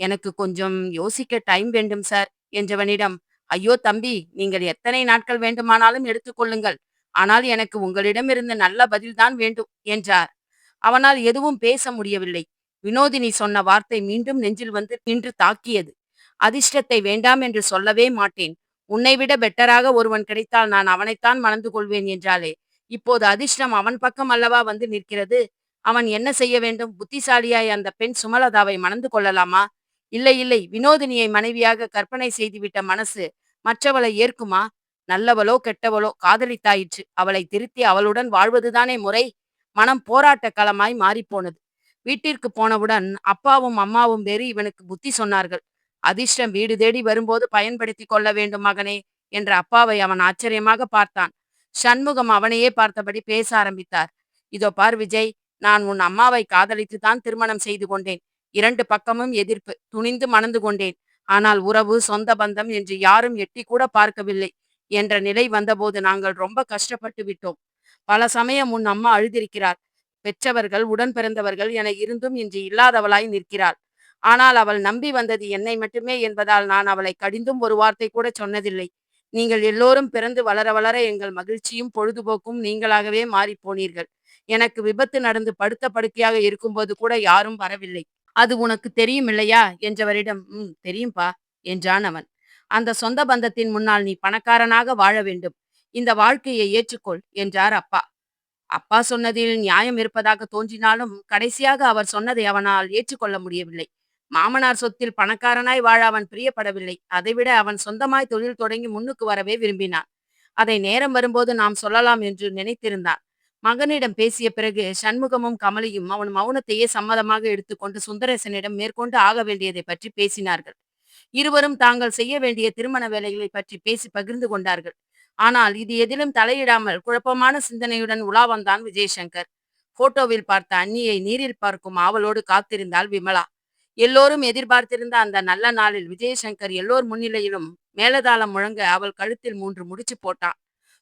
எனக்கு கொஞ்சம் யோசிக்க டைம் வேண்டும் சார் என்றவனிடம், ஐயோ தம்பி, நீங்கள் எத்தனை நாட்கள் வேண்டுமானாலும் எடுத்துக்கொள்ளுங்கள். ஆனால் எனக்கு உங்களிடமிருந்து நல்ல பதில்தான் வேண்டும் என்றார். அவனால் எதுவும் பேச முடியவில்லை. வினோதினி சொன்ன வார்த்தை மீண்டும் நெஞ்சில் வந்து நின்று தாக்கியது. அதிர்ஷ்டத்தை வேண்டாம் என்று சொல்லவே மாட்டேன். உன்னை விட பெட்டராக ஒருவன் கிடைத்தால் நான் அவனைத்தான் மணந்து கொள்வேன் என்றாலே. இப்போது அதிர்ஷ்டம் அவன் பக்கம் அல்லவா வந்து நிற்கிறது. அவன் என்ன செய்ய வேண்டும்? புத்திசாலியாய் அந்த பெண் சுமலதாவை மணந்து கொள்ளலாமா? இல்லை இல்லை, வினோதினியை மனைவியாக கற்பனை செய்துவிட்ட மனசு மற்றவளை ஏற்குமா? நல்லவளோ கெட்டவளோ காதலித்தாயிற்று. அவளை திருத்தி அவளுடன் வாழ்வதுதானே முறை. மனம் போராட்ட களமாய் மாறிப்போனது. வீட்டிற்கு போனவுடன் அப்பாவும் அம்மாவும் வேறு இவனுக்கு புத்தி சொன்னார்கள். அதிர்ஷ்டம் வீடு தேடி வரும்போது பயன்படுத்தி கொள்ள வேண்டும் மகனே என்ற அப்பாவை அவன் ஆச்சரியமாக பார்த்தான். சண்முகம் அவனையே பார்த்தபடி பேச ஆரம்பித்தார். இதோ பார் விஜய், நான் உன் அம்மாவை காதலித்து தான் திருமணம் செய்து கொண்டேன். 2 பக்கமும் எதிர்ப்பு. துணிந்து மணந்து கொண்டேன். ஆனால் உறவு, சொந்த பந்தம் என்று யாரும் எட்டி கூட பார்க்கவில்லை என்ற நிலை வந்தபோது நாங்கள் ரொம்ப கஷ்டப்பட்டு விட்டோம். பல சமயம் உன் அம்மா அழுதிருக்கிறார். பெற்றவர்கள், உடன் பிறந்தவர்கள் என இருந்தும் இன்று இல்லாதவளாய் நிற்கிறாள். ஆனால் அவள் நம்பி வந்தது என்னை மட்டுமே என்பதால் நான் அவளை கடிந்தும் ஒரு வார்த்தை கூட சொன்னதில்லை. நீங்கள் எல்லோரும் பிறந்து வளர வளர எங்கள் மகிழ்ச்சியும் பொழுதுபோக்கும் நீங்களாகவே மாறிப் போனீர்கள். எனக்கு விபத்து நடந்து படுத்த படுக்கையாக இருக்கும்போது கூட யாரும் வரவில்லை. அது உனக்கு தெரியும் இல்லையா என்றவரிடம், தெரியும்பா என்றான் அவன். அந்த சொந்த பந்தத்தின் முன்னால் நீ பணக்காரனாக வாழ வேண்டும். இந்த வாழ்க்கையை ஏற்றுக்கொள் என்றார் அப்பா. அப்பா சொன்னதில் நியாயம் இருப்பதாக தோன்றினாலும் கடைசியாக அவர் சொன்னதை அவனால் ஏற்றுக்கொள்ள முடியவில்லை. மாமனார் சொத்தில் பணக்காரனாய் வாழ அவன் பிரியப்படவில்லை. அதைவிட அவன் சொந்தமாய் தொழில் தொடங்கி முன்னுக்கு வரவே விரும்பினான். அதை நேரம் வரும்போது நாம் சொல்லலாம் என்று நினைத்திருந்தான். மகனிடம் பேசிய பிறகு சண்முகமும் கமலியும் அவன் மௌனத்தையே சம்மதமாக எடுத்துக்கொண்டு சுந்தரேசனிடம் மேற்கொண்டு ஆக வேண்டியதை பற்றி பேசினார்கள். இருவரும் தாங்கள் செய்ய வேண்டிய திருமண வேலைகளை பற்றி பேசி பகிர்ந்து கொண்டார்கள். ஆனால் இது எதிலும் தலையிடாமல் குழப்பமான சிந்தனையுடன் உலா வந்தான் விஜயசங்கர். போட்டோவில் பார்த்த அண்ணியை நீரில் பார்க்கும் ஆவலோடு காத்திருந்தாள் விமலா. எல்லோரும் எதிர்பார்த்திருந்த அந்த நல்ல நாளில் விஜயசங்கர் எல்லோர் முன்னிலையிலும் மேலதாளம் முழங்க அவள் கழுத்தில் 3 முடிச்சு போட்டான்.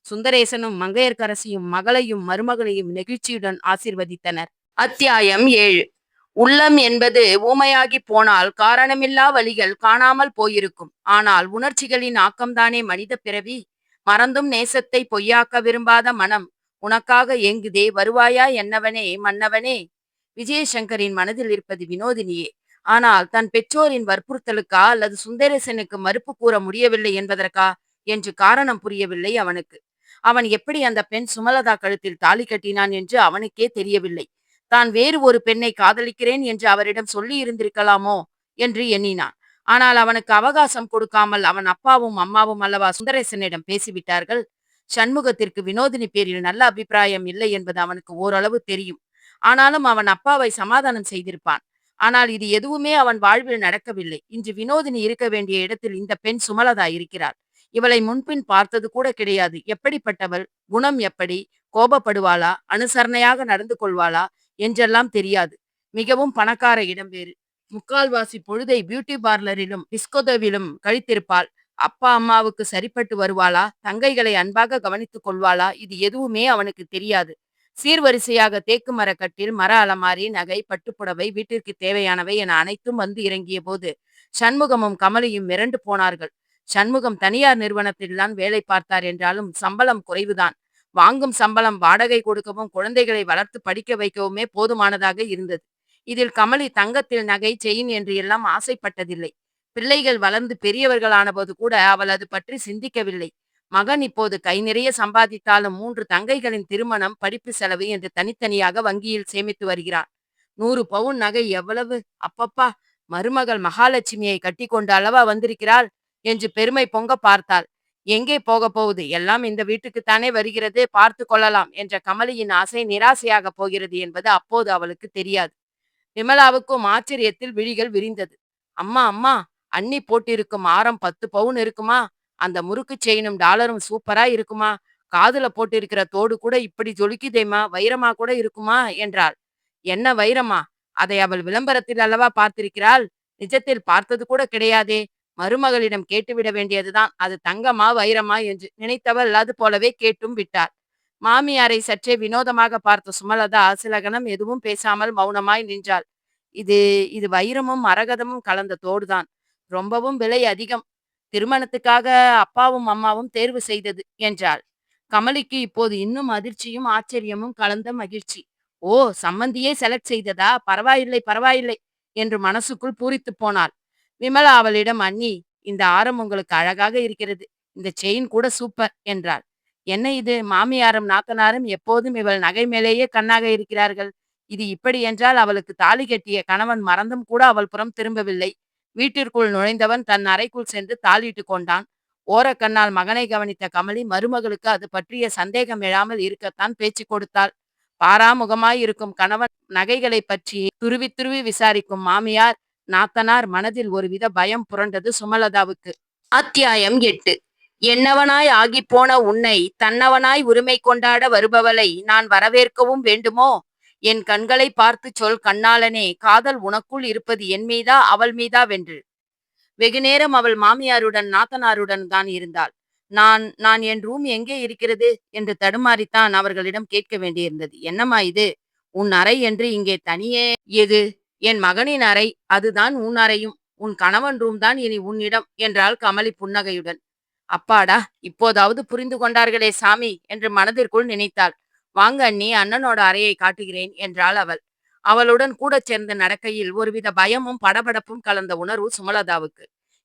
சுந்தரேசனும் மங்கையர்க்கரசியும் மகளையும் மருமகளையும் நெகிழ்ச்சியுடன் ஆசிர்வதித்தனர். அத்தியாயம் 7. உள்ளம் என்பது ஊமையாகி போனால் காரணமில்லா வழிகள் காணாமல் போயிருக்கும். ஆனால் உணர்ச்சிகளின் ஆக்கம்தானே மனித பிறவி. மறந்தும் நேசத்தை பொய்யாக்க விரும்பாத மனம் உனக்காக ஏங்குதே, வருவாயா என்னவனே மன்னவனே. விஜயசங்கரின் மனதில் இருப்பது வினோதினியே. ஆனால் தன் பெற்றோரின் வற்புறுத்தலுக்கா அல்லது சுந்தரேசனுக்கு மறுப்பு கூற முடியவில்லை என்பதற்கா என்று காரணம் புரியவில்லை அவனுக்கு. அவன் எப்படி அந்த பெண் சுமலதா கழுத்தில் தாலி கட்டினான் என்று அவனுக்கே தெரியவில்லை. தான் வேறு ஒரு பெண்ணை காதலிக்கிறேன் என்று அவரிடம் சொல்லி இருந்திருக்கலாமோ என்று எண்ணினான். ஆனால் அவனுக்கு அவகாசம் கொடுக்காமல் அவன் அப்பாவும் அம்மாவும் அல்லவா சுந்தரேசனிடம் பேசிவிட்டார்கள். சண்முகத்திற்கு வினோதினி பேரில் நல்ல அபிப்பிராயம் இல்லை என்பது அவனுக்கு ஓரளவு தெரியும். ஆனாலும் அவன் அப்பாவை சமாதானம் செய்திருப்பான். ஆனால் இது எதுவுமே அவன் வாழ்வில் நடக்கவில்லை. இன்று வினோதினி இருக்க வேண்டிய இடத்தில் இந்த பெண் சுமலதா இருக்கிறாள். இவளை முன்பின் பார்த்தது கூட கிடையாது. எப்படிப்பட்டவள்? குணம் எப்படி? கோபப்படுவாளா? அனுசரணையாக நடந்து கொள்வாளா? என்றெல்லாம் தெரியாது. மிகவும் பணக்கார இடம் வேறு. முக்கால்வாசி பொழுதை பியூட்டி பார்லரிலும் டிஸ்கோதேவிலும் கழித்திருப்பாள். அப்பா அம்மாவுக்கு சரிப்பட்டு வருவாளா? தங்கைகளை அன்பாக கவனித்துக் கொள்வாளா? இது எதுவுமே அவனுக்கு தெரியாது. சீர்வரிசையாக தேக்கு மரக்கட்டில், மர அலமாரி, நகை, பட்டுப்புடவை, வீட்டிற்கு தேவையானவை என அனைத்தும் வந்து இறங்கிய போது சண்முகமும் கமலியும் மிரண்டு போனார்கள். சண்முகம் தனியார் நிறுவனத்தில் தான் வேலை பார்த்தார் என்றாலும் சம்பளம் குறைவுதான். வாங்கும் சம்பளம் வாடகை கொடுக்கவும் குழந்தைகளை வளர்த்து படிக்க வைக்கவுமே போதுமானதாக இருந்தது. இதில் கமலி தங்கத்தில் நகை, செயின் என்று எல்லாம் ஆசைப்பட்டதில்லை. பிள்ளைகள் வளர்ந்து பெரியவர்களான போது கூட அவள் அது பற்றி சிந்திக்கவில்லை. மகன் இப்போது கை நிறைய சம்பாதித்தாலும் 3 தங்கைகளின் திருமணம், படிப்பு செலவு என்று தனித்தனியாக வங்கியில் சேமித்து வருகிறான். 100 பவுன் நகை எவ்வளவு? அப்பப்பா! மருமகள் மகாலட்சுமியை கட்டிக்கொண்டு அல்லவா வந்திருக்கிறாள் என்று பெருமை பொங்க பார்த்தாள். எங்கே போகப் போகுது? எல்லாம் இந்த வீட்டுக்குத்தானே வருகிறது, பார்த்து கொள்ளலாம் என்ற கமலியின் ஆசை நிராசையாக போகிறது என்பது அப்போது அவளுக்கு தெரியாது. விமலாவுக்கும் ஆச்சரியத்தில் விழிகள் விரிந்தது. அம்மா அம்மா, அண்ணி போட்டிருக்கும் ஆரம் 10 பவுன் இருக்குமா? அந்த முறுக்கு செயினும் டாலரும் சூப்பரா இருக்குமா? காதுல போட்டிருக்கிற தோடு கூட இப்படி ஜொலிக்குதேம்மா, வைரமா கூட இருக்குமா என்றாள். என்ன வைரமா? அதை அவள் விளம்பரத்தில் அல்லவா பார்த்திருக்கிறாள். நிஜத்தில் பார்த்தது கூட கிடையாதே. மருமகளிடம் கேட்டுவிட வேண்டியதுதான், அது தங்கமா வைரமா என்று. நினைத்தவள் அது போலவே கேட்டும் விட்டாள். மாமியாரை சற்றே வினோதமாக பார்த்த சுமலதா சில கணம் எதுவும் பேசாமல் மௌனமாய் நின்றாள். இது இது வைரமும் மரகதமும் கலந்த தோடுதான். ரொம்பவும் விலை அதிகம். திருமணத்துக்காக அப்பாவும் அம்மாவும் தேர்வு செய்தது என்றாள். கமலிக்கு இப்போது இன்னும் அதிர்ச்சியும் ஆச்சரியமும் கலந்த மகிழ்ச்சி. ஓ, சம்மந்தியே செலக்ட் செய்ததா? பரவாயில்லை பரவாயில்லை என்று மனசுக்குள் பூரித்துப் போனாள். விமலா அவளிடம், அண்ணி, இந்த ஆரம் உங்களுக்கு அழகாக இருக்கிறது. இந்த செயின் கூட சூப்பர் என்றாள். என்ன இது? மாமியாரும் நாத்தனாரும் எப்போதும் இவள் நகை மேலேயே கண்ணாக இருக்கிறார்கள். இது இப்படி என்றால் அவளுக்கு தாலி கட்டிய கணவன் மறந்தும் கூட அவள் புறம் திரும்பவில்லை. வீட்டிற்குள் நுழைந்தவன் தன் அறைக்குள் சென்று தாளிட்டு கொண்டான். ஓரக்கண்ணால் மகனை கவனித்த கமலி மருமகளுக்கு அது பற்றிய சந்தேகம் எழாமல் இருக்கத்தான் பேச்சு கொடுத்தாள். பாராமுகமாய் இருக்கும் கணவன் நகைகளை பற்றி துருவி துருவி விசாரிக்கும் மாமியார் நாத்தனார் மனதில் ஒருவித பயம் புரண்டது சுமலதாவுக்கு. அத்தியாயம் 8. என்னவனாய் ஆகிப்போன உன்னை தன்னவனாய் உரிமை கொண்டாட வருபவளை நான் வரவேற்கவும் வேண்டுமோ? என் கண்களை பார்த்து சொல் கண்ணாளனே, காதல் உனக்குள் இருப்பது என் மீதா அவள் மீதா வென்று. வெகுநேரம் அவள் மாமியாருடன் நாத்தனாருடன் தான் இருந்தாள். நான் நான் என் ரூம் எங்கே இருக்கிறது என்று தடுமாறித்தான் அவர்களிடம் கேட்க வேண்டியிருந்தது. என்னம்மா இது? உன் அறை என்று இங்கே தனியே? எது? என் மகனின் அறை. அதுதான் உன் அறையும். உன் கணவன் ரூம் தான் இனி உன்னிடம் என்றாள் கமலி புன்னகையுடன். அப்பாடா, இப்போதாவது புரிந்து கொண்டார்களே சாமி என்று மனதிற்குள் நினைத்தாள். வாங்க அண்ணி, அண்ணனோட அறையை காட்டுகிறேன் என்றாள் அவள். அவளுடன் கூட சேர்ந்து நடக்கையில் ஒருவித பயமும் படபடப்பும் கலந்த உணர்வு சுமலதாவுக்கு.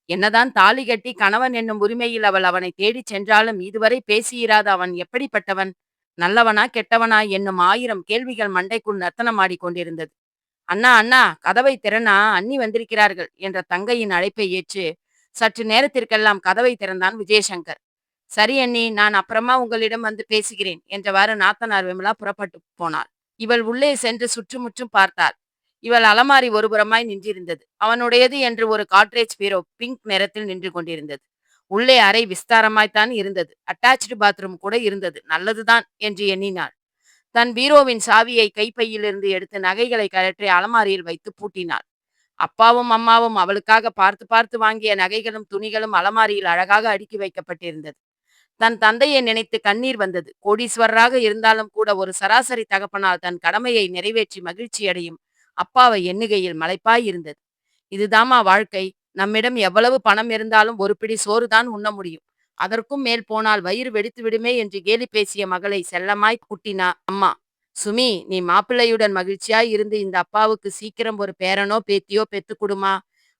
என்னதான் தாலி கட்டி கணவன் என்னும் உரிமையில் அவள் அவனை தேடிச் சென்றாலும் இதுவரை பேசியிராத அவன் எப்படிப்பட்டவன்? நல்லவனா கெட்டவனா என்னும் 1000 கேள்விகள் மண்டைக்குள் நர்த்தனமாடிக் கொண்டிருந்தது. அண்ணா அண்ணா, கதவை திறனா, அண்ணி வந்திருக்கிறார்கள் என்ற தங்கையின் அழைப்பை ஏற்று சற்று நேரத்திற்கெல்லாம் கதவை திறந்தான் விஜயசங்கர். சரி அண்ணி, நான் அப்புறமா உங்களிடம் வந்து பேசுகிறேன் என்றவாறு நாத்தனார் விமலா புறப்பட்டு போனாள். இவள் உள்ளே சென்று சுற்றுமுற்றும் பார்த்தாள். இவள் அலமாரி ஒருபுறமாய் நின்றிருந்தது. அவனுடையது என்று ஒரு காட்ரேஜ் பீரோ பிங்க் நிறத்தில் நின்று கொண்டிருந்தது. உள்ளே அறை விஸ்தாரமாய்த்தான் இருந்தது. அட்டாச்டு பாத்ரூம் கூட இருந்தது. நல்லதுதான் என்று எண்ணினாள். தன் பீரோவின் சாவியை கைப்பையிலிருந்து எடுத்து நகைகளை கழற்றி அலமாரியில் வைத்து பூட்டினாள். அப்பாவும் அம்மாவும் அவளுக்காக பார்த்து பார்த்து வாங்கிய நகைகளும் துணிகளும் அலமாரியில் அழகாக அடுக்கி வைக்கப்பட்டிருந்தது. தன் தந்தையை நினைத்து கண்ணீர் வந்தது. கோடீஸ்வரராக இருந்தாலும் கூட ஒரு சராசரி தகப்பனால் தன் கடமையை நிறைவேற்றி மகிழ்ச்சி அடையும் அப்பாவை எண்ணுகையில் மலைப்பாய் இருந்தது. இதுதாமா வாழ்க்கை. நம்மிடம் எவ்வளவு பணம் இருந்தாலும் ஒரு பிடி சோறுதான் உண்ண முடியும். அதற்கும் மேல் போனால் வயிறு வெடித்து விடுமே என்று கேலி பேசிய மகளை செல்லமாய் குட்டினா அம்மா. சுமி, நீ மாப்பிள்ளையுடன் மகிழ்ச்சியாய் இருந்து இந்த அப்பாவுக்கு சீக்கிரம் ஒரு பேரனோ பேத்தியோ பெத்து கொடுமா.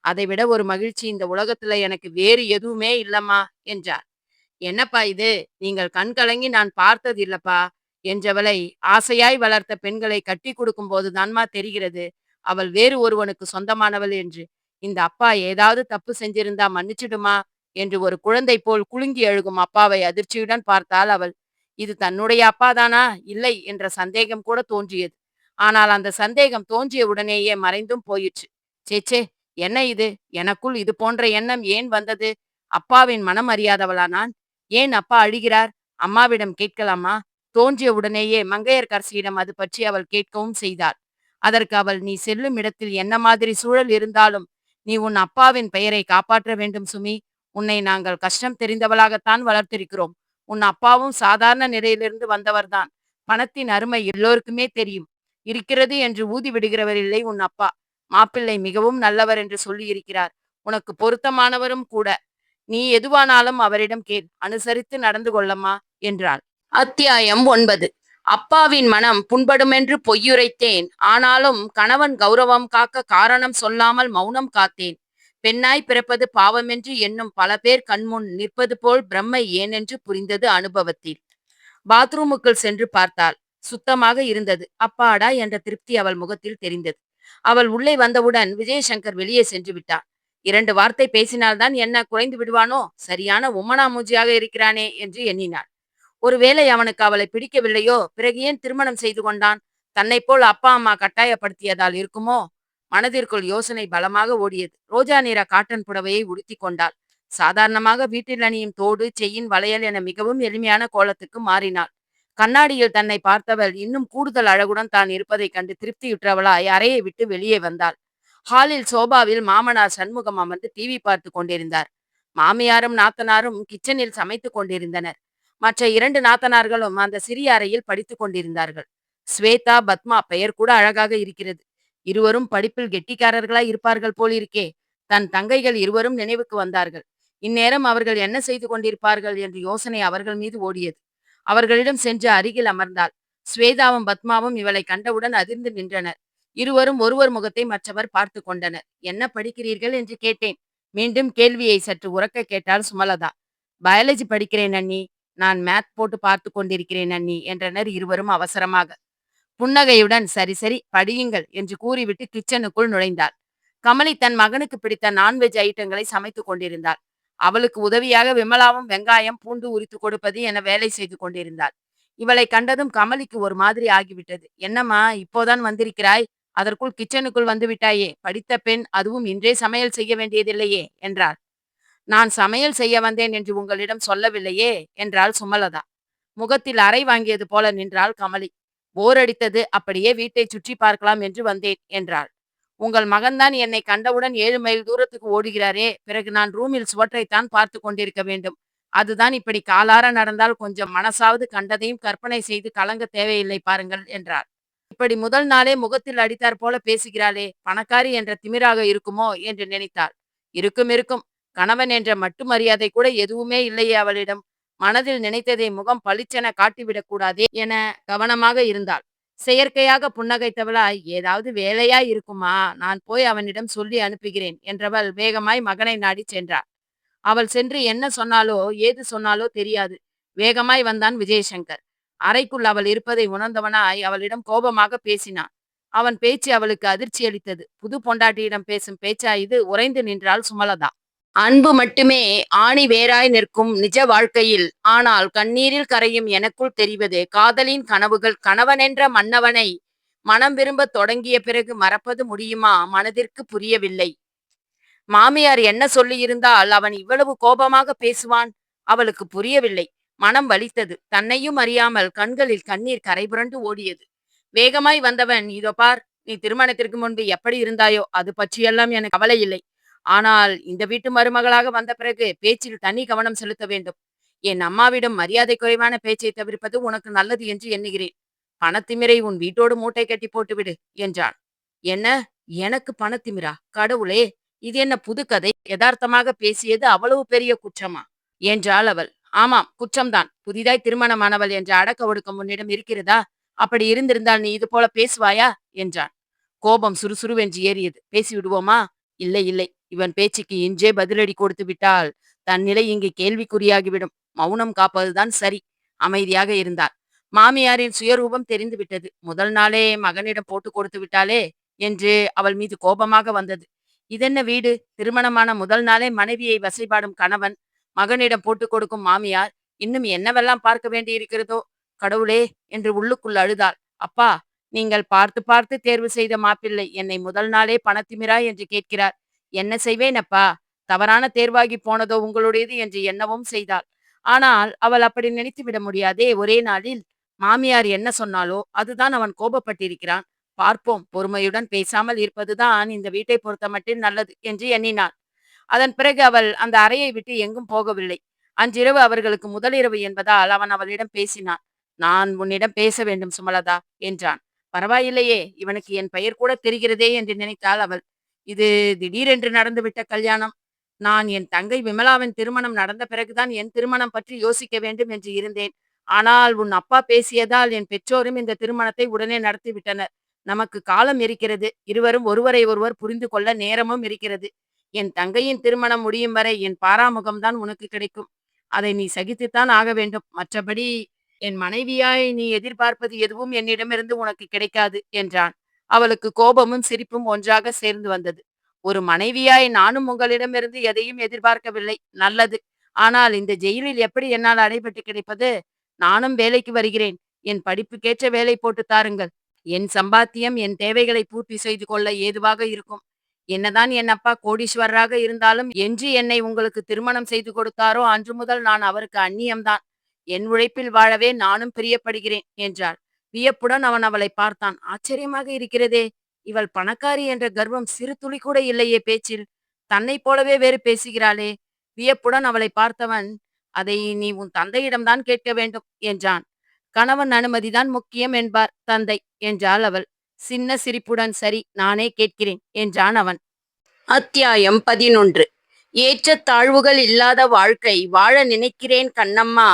அதை விட ஒரு மகிழ்ச்சி இந்த உலகத்துல எனக்கு வேறு எதுவுமே இல்லம்மா என்றார். என்னப்பா இது? நீங்கள் கண் கலங்கி நான் பார்த்தது இல்லப்பா என்றவளை, ஆசையாய் வளர்த்த பெண்களை கட்டி கொடுக்கும் போதுதான்மா தெரிகிறது அவள் வேறு ஒருவனுக்கு சொந்தமானவள் என்று. இந்த அப்பா ஏதாவது தப்பு செஞ்சிருந்தா மன்னிச்சிடுமா என்று ஒரு குழந்தை போல் குலுங்கி அழுகும் அப்பாவை அதிர்ச்சியுடன் பார்த்தாள் அவள். இது தன்னுடைய அப்பாதானா இல்லை என்ற சந்தேகம் கூட தோன்றியது. ஆனால் அந்த சந்தேகம் தோன்றிய உடனேயே மறைந்தும் போயிற்று. சேச்சே, என்ன இது? எனக்குள் இது போன்ற எண்ணம் ஏன் வந்தது? அப்பாவின் மனம் அறியாதவளா நான்? ஏன் அப்பா அழுகிறார்? அம்மாவிடம் கேட்கலாமா? தோன்றிய உடனேயே மங்கையர்க்கரசியிடம் அது பற்றி அவள் கேட்கவும் செய்தாள். அதற்கு அவள், நீ செல்லும் இடத்தில் என்ன மாதிரி சூழல் இருந்தாலும் நீ உன் அப்பாவின் பெயரை காப்பாற்ற வேண்டும் சுமி. உன்னை நாங்கள் கஷ்டம் தெரிந்தவளாகத்தான் வளர்த்திருக்கிறோம். உன் அப்பாவும் சாதாரண நிலையிலிருந்து வந்தவர்தான். பணத்தின் அருமை எல்லோருக்குமே தெரியும். இருக்கிறது என்று ஊதி விடுகிறவர் இல்லை உன் அப்பா. மாப்பிள்ளை மிகவும் நல்லவர் என்று சொல்லி இருக்கிறார். உனக்கு பொருத்தமானவரும் கூட. நீ எதுவானாலும் அவரிடம் கேள். அனுசரித்து நடந்து கொள்ளம்மா என்றாள். அத்தியாயம் 9. அப்பாவின் மனம் புண்படுமென்று பொய்யுரைத்தேன். ஆனாலும் கணவன் கௌரவம் காக்க காரணம் சொல்லாமல் மௌனம் காத்தேன். பெண்ணாய் பிறப்பது பாவமென்று எண்ணும் பல பேர் கண்முன் நிற்பது போல் பிரம்மை ஏனென்று புரிந்தது அனுபவத்தில். பாத்ரூமுக்குள் சென்று பார்த்தாள். சுத்தமாக இருந்தது. அப்பாடா என்ற திருப்தி அவள் முகத்தில் தெரிந்தது. அவள் உள்ளே வந்தவுடன் விஜயசங்கர் வெளியே சென்று விட்டான். 2 வார்த்தை பேசினால்தான் என்ன குறைந்து விடுவானோ? சரியான உம்மனா மூஞ்சியாக இருக்கிறானே என்று எண்ணினாள். ஒருவேளை அவனுக்கு அவளை பிடிக்கவில்லையோ? பிறகு ஏன் திருமணம் செய்து கொண்டான்? தன்னைப் போல் அப்பா அம்மா கட்டாயப்படுத்தியதால் இருக்குமோ? மனதிற்குள் யோசனை பலமாக ஓடியது. ரோஜா நிற காட்டன் புடவையை உடுத்தி கொண்டாள். சாதாரணமாக வீட்டில் அணியும் தோடு, செயின், வளையல் என மிகவும் எளிமையான கோலத்துக்கு மாறினாள். கண்ணாடியில் தன்னை பார்த்தவள் இன்னும் கூடுதல் அழகுடன் தான் இருப்பதைக் கண்டு திருப்தியுற்றவளாய் அறையை விட்டு வெளியே வந்தாள். ஹாலில் சோபாவில் மாமனார் சண்முகம் அமர்ந்து டிவி பார்த்து கொண்டிருந்தார். மாமியாரும் நாத்தனாரும் கிச்சனில் சமைத்துக் கொண்டிருந்தனர். மற்ற 2 நாத்தனார்களும் அந்த சிறிய அறையில் படித்துக் கொண்டிருந்தார்கள். ஸ்வேதா, பத்மா பெயர் கூட அழகாக இருக்கிறது. இருவரும் படிப்பில் கெட்டிக்காரர்களாய் இருப்பார்கள் போலிருக்கே. தன் தங்கைகள் இருவரும் நினைவுக்கு வந்தார்கள். இந்நேரம் அவர்கள் என்ன செய்து கொண்டிருப்பார்கள் என்று யோசனை அவர்கள் மீது ஓடியது. அவர்களிடம் சென்று அருகில் அமர்ந்தாள். ஸ்வேதாவும் பத்மாவும் இவளை கண்டவுடன் அதிர்ந்து நின்றனர். இருவரும் ஒருவர் முகத்தை மற்றவர் பார்த்து கொண்டனர். என்ன படிக்கிறீர்கள் என்று கேட்டேன். மீண்டும் கேள்வியை சற்று உரக்க கேட்டாள் சுமலதா. பயாலஜி படிக்கிறேன் அண்ணி. நான் மேத் போட்டு பார்த்து கொண்டிருக்கிறேன் அண்ணி என்றனர் இருவரும் அவசரமாக. புன்னகையுடன் சரி சரி படியுங்கள் என்று கூறிவிட்டு கிச்சனுக்குள் நுழைந்தாள். கமலி தன் மகனுக்கு பிடித்த நான்வெஜ் ஐட்டங்களை சமைத்துக் கொண்டிருந்தாள். அவளுக்கு உதவியாக விமலாவும் வெங்காயம், பூண்டு உரித்து கொடுப்பது என வேலை செய்து கொண்டிருந்தாள். இவளை கண்டதும் கமலிக்கு ஒரு மாதிரி ஆகிவிட்டது. என்னம்மா இப்போதான் வந்திருக்கிறாய்? அதற்குள் கிச்சனுக்குள் வந்து விட்டாயே. படித்த பெண், அதுவும் இன்றே சமையல் செய்ய வேண்டியதில்லையே என்றாள். நான் சமையல் செய்ய வந்தேன் என்று உங்களிடம் சொல்லவில்லையே என்றாள் சுமலதா. முகத்தில் அறை வாங்கியது போல நின்றாள் கமலி. போர் அடித்தது, அப்படியே வீட்டை சுற்றி பார்க்கலாம் என்று வந்தேன் என்றாள். உங்கள் மகன்தான் என்னை கண்டவுடன் 7 மைல் தூரத்துக்கு ஓடுகிறாரே. பிறகு நான் ரூமில் சுவற்றைத்தான் பார்த்து கொண்டிருக்க வேண்டும். அதுதான் இப்படி காலார நடந்தால் கொஞ்சம் மனசாவது கண்டதையும் கற்பனை செய்து கலங்க தேவையில்லை பாருங்கள் என்றாள். இப்படி முதல் நாளே முகத்தில் அடித்தார் போல பேசுகிறாளே, பணக்காரி என்ற திமிராக இருக்குமோ என்று நினைத்தாள். இருக்கும் இருக்கும். கணவன் என்ற மட்டு மரியாதை கூட எதுவுமே இல்லையே அவளிடம். மனதில் நினைத்ததை முகம் பளிச்சென காட்டிவிடக் கூடாதே என கவனமாக இருந்தாள். செயற்கையாக புன்னகைத்தவளாய், ஏதாவது வேலையாய் இருக்குமா? நான் போய் அவனிடம் சொல்லி அனுப்புகிறேன் என்றவள் வேகமாய் மகனை நாடி சென்றாள். அவள் சென்று என்ன சொன்னாலோ ஏது சொன்னாலோ தெரியாது. வேகமாய் வந்தான் விஜயசங்கர். அறைக்குள் அவள் இருப்பதை உணர்ந்தவனாய் அவளிடம் கோபமாக பேசினான். அவன் பேச்சு அவளுக்கு அதிர்ச்சி அளித்தது. புது பொண்டாட்டியிடம் பேசும் பேச்சா இது? உறைந்து நின்றாள் சுமலதா. அன்பு மட்டுமே ஆணி வேராய் நிற்கும் நிஜ வாழ்க்கையில். ஆனால் கண்ணீரில் கரையும் எனக்குள் தெரிவது காதலின் கனவுகள். கணவனென்ற மன்னவனை மனம் விரும்பத் தொடங்கிய பிறகு மறப்பது முடியுமா? மனதிற்கு புரியவில்லை. மாமியார் என்ன சொல்லியிருந்தால் அவன் இவ்வளவு கோபமாக பேசுவான்? அவளுக்கு புரியவில்லை. மனம் வலித்தது. தன்னையும் அறியாமல் கண்களில் கண்ணீர் கரைபுரண்டு ஓடியது. வேகமாய் வந்தவன், இதோ பார், நீ திருமணத்திற்கு முன்பு எப்படி இருந்தாயோ அது பற்றியெல்லாம் எனக்கு கவலை இல்லை. ஆனால் இந்த வீட்டு மருமகளாக வந்த பிறகு பேச்சில் தனி கவனம் செலுத்த வேண்டும். என் அம்மாவிடம் மரியாதை குறைவான பேச்சை தவிர்ப்பது உனக்கு நல்லது என்று எண்ணுகிறேன். பணத்திமிரை உன் வீட்டோடு மூட்டை கட்டி போட்டுவிடு என்றான். என்ன? எனக்கு பணத்திமிரா? கடவுளே, இது என்ன புது கதை? யதார்த்தமாக பேசியது அவ்வளவு பெரிய குற்றமா என்றாள் அவள். ஆமாம், குற்றம்தான். புதிதாய் திருமணமானவள் என்ற அடக்க ஒடுக்கம் உன்னிடம் இருக்கிறதா? அப்படி இருந்திருந்தால் நீ இது போல பேசுவாயா என்றான். கோபம் சுறுசுறுவென்று ஏறியது. பேசிவிடுவோமா? இல்லை இல்லை, இவன் பேச்சுக்கு இன்றே பதிலடி கொடுத்து விட்டால் தன் நிலை இங்கு கேள்விக்குறியாகிவிடும். மௌனம் காப்பதுதான் சரி. அமைதியாக இருந்தாள். மாமியாரின் சுயரூபம் தெரிந்து விட்டது. முதல் நாளே மகனிடம் போட்டு கொடுத்து விட்டாளே என்று அவள் மீது கோபமாக வந்தது. இதென்ன வீடு? திருமணமான முதல் நாளே மனைவியை வசைபாடும் கணவன், மகனிடம் போட்டு கொடுக்கும் மாமியார், இன்னும் என்னவெல்லாம் பார்க்க வேண்டியிருக்கிறதோ கடவுளே என்று உள்ளுக்குள் அழுதாள். அப்பா, நீங்கள் பார்த்து பார்த்து தேர்வு செய்த மாப்பிள்ளை என்னை முதல் நாளே பணத்திமிரா என்று கேட்கிறார். என்ன செய்வேன் அப்பா? தவறான தேர்வாகி போனதோ உங்களுடையது என்று எண்ணவும் செய்தாள். ஆனால் அவள் அப்படி நினைத்து விட முடியாதே. ஒரே நாளில் மாமியார் என்ன சொன்னாலோ அதுதான் அவன் கோபப்பட்டிருக்கிறான். பார்ப்போம், பொறுமையுடன் பேசாமல் இருப்பதுதான் இந்த வீட்டை பொறுத்தமட்டில் நல்லது என்று எண்ணினாள். அதன் பிறகு அவள் அந்த அறையை விட்டு எங்கும் போகவில்லை. அன்றிரவு அவர்களுக்கு முதலிரவு என்பதால் அவன் அவளிடம் பேசினான். நான் உன்னிடம் பேச வேண்டும் சுமலதா என்றான். பரவாயில்லையே, இவனுக்கு என் பெயர் கூட தெரிகிறதே என்று நினைத்தாள் அவள். இது திடீரென்று நடந்துவிட்ட கல்யாணம். நான் என் தங்கை விமலாவின் திருமணம் நடந்த பிறகுதான் என் திருமணம் பற்றி யோசிக்க வேண்டும் என்று இருந்தேன். ஆனால் உன் அப்பா பேசியதால் என் பெற்றோரும் இந்த திருமணத்தை உடனே நடத்திவிட்டனர். நமக்கு காலம் இருக்கிறது. இருவரும் ஒருவரை ஒருவர் புரிந்து கொள்ள நேரமும் இருக்கிறது. என் தங்கையின் திருமணம் முடியும் வரை என் பாராமுகம்தான் உனக்கு கிடைக்கும். அதை நீ சகித்துத்தான் ஆக வேண்டும். மற்றபடி என் மனைவியாய் நீ எதிர்பார்ப்பது எதுவும் என்னிடமிருந்து உனக்கு கிடைக்காது என்றான். அவளுக்கு கோபமும் சிரிப்பும் ஒன்றாக சேர்ந்து வந்தது. ஒரு மனைவியாய் நானும் உங்களிடமிருந்து எதையும் எதிர்பார்க்கவில்லை. நல்லது. ஆனால் இந்த ஜெயிலில் எப்படி என்னால் அடைபட்டு கிடைப்பது? நானும் வேலைக்கு வருகிறேன். என் படிப்புக்கேற்ற வேலை போட்டு தாருங்கள். என் சம்பாத்தியம் என் தேவைகளை பூர்த்தி செய்து கொள்ள ஏதுவாக இருக்கும். என்னதான் என் அப்பா கோடீஸ்வரராக இருந்தாலும் என்று என்னை உங்களுக்கு திருமணம் செய்து கொடுத்தாரோ அன்று முதல் நான் அவருக்கு அந்நியம்தான். என் உழைப்பில் வாழவே நானும் பிரியப்படுகிறேன் என்றாள். வியப்புடன் அவன் அவளை பார்த்தான். ஆச்சரியமாக இருக்கிறதே, இவள் பணக்காரி என்ற கர்வம் சிறு துளி கூட இல்லையே பேச்சில். தன்னை போலவே வேறு பேசுகிறாளே. வியப்புடன் அவளை பார்த்தவன், அதை நீ உன் தந்தையிடம்தான் கேட்க வேண்டும் என்றான். கணவன் அனுமதிதான் முக்கியம் என்பார் தந்தை என்றாள் அவள். சின்ன சிரிப்புடன் சரி, நானே கேட்கிறேன் என்றான் அவன். அத்தியாயம் 11. ஏற்றத்தாழ்வுகள் இல்லாத வாழ்க்கை வாழ நினைக்கிறேன் கண்ணம்மா.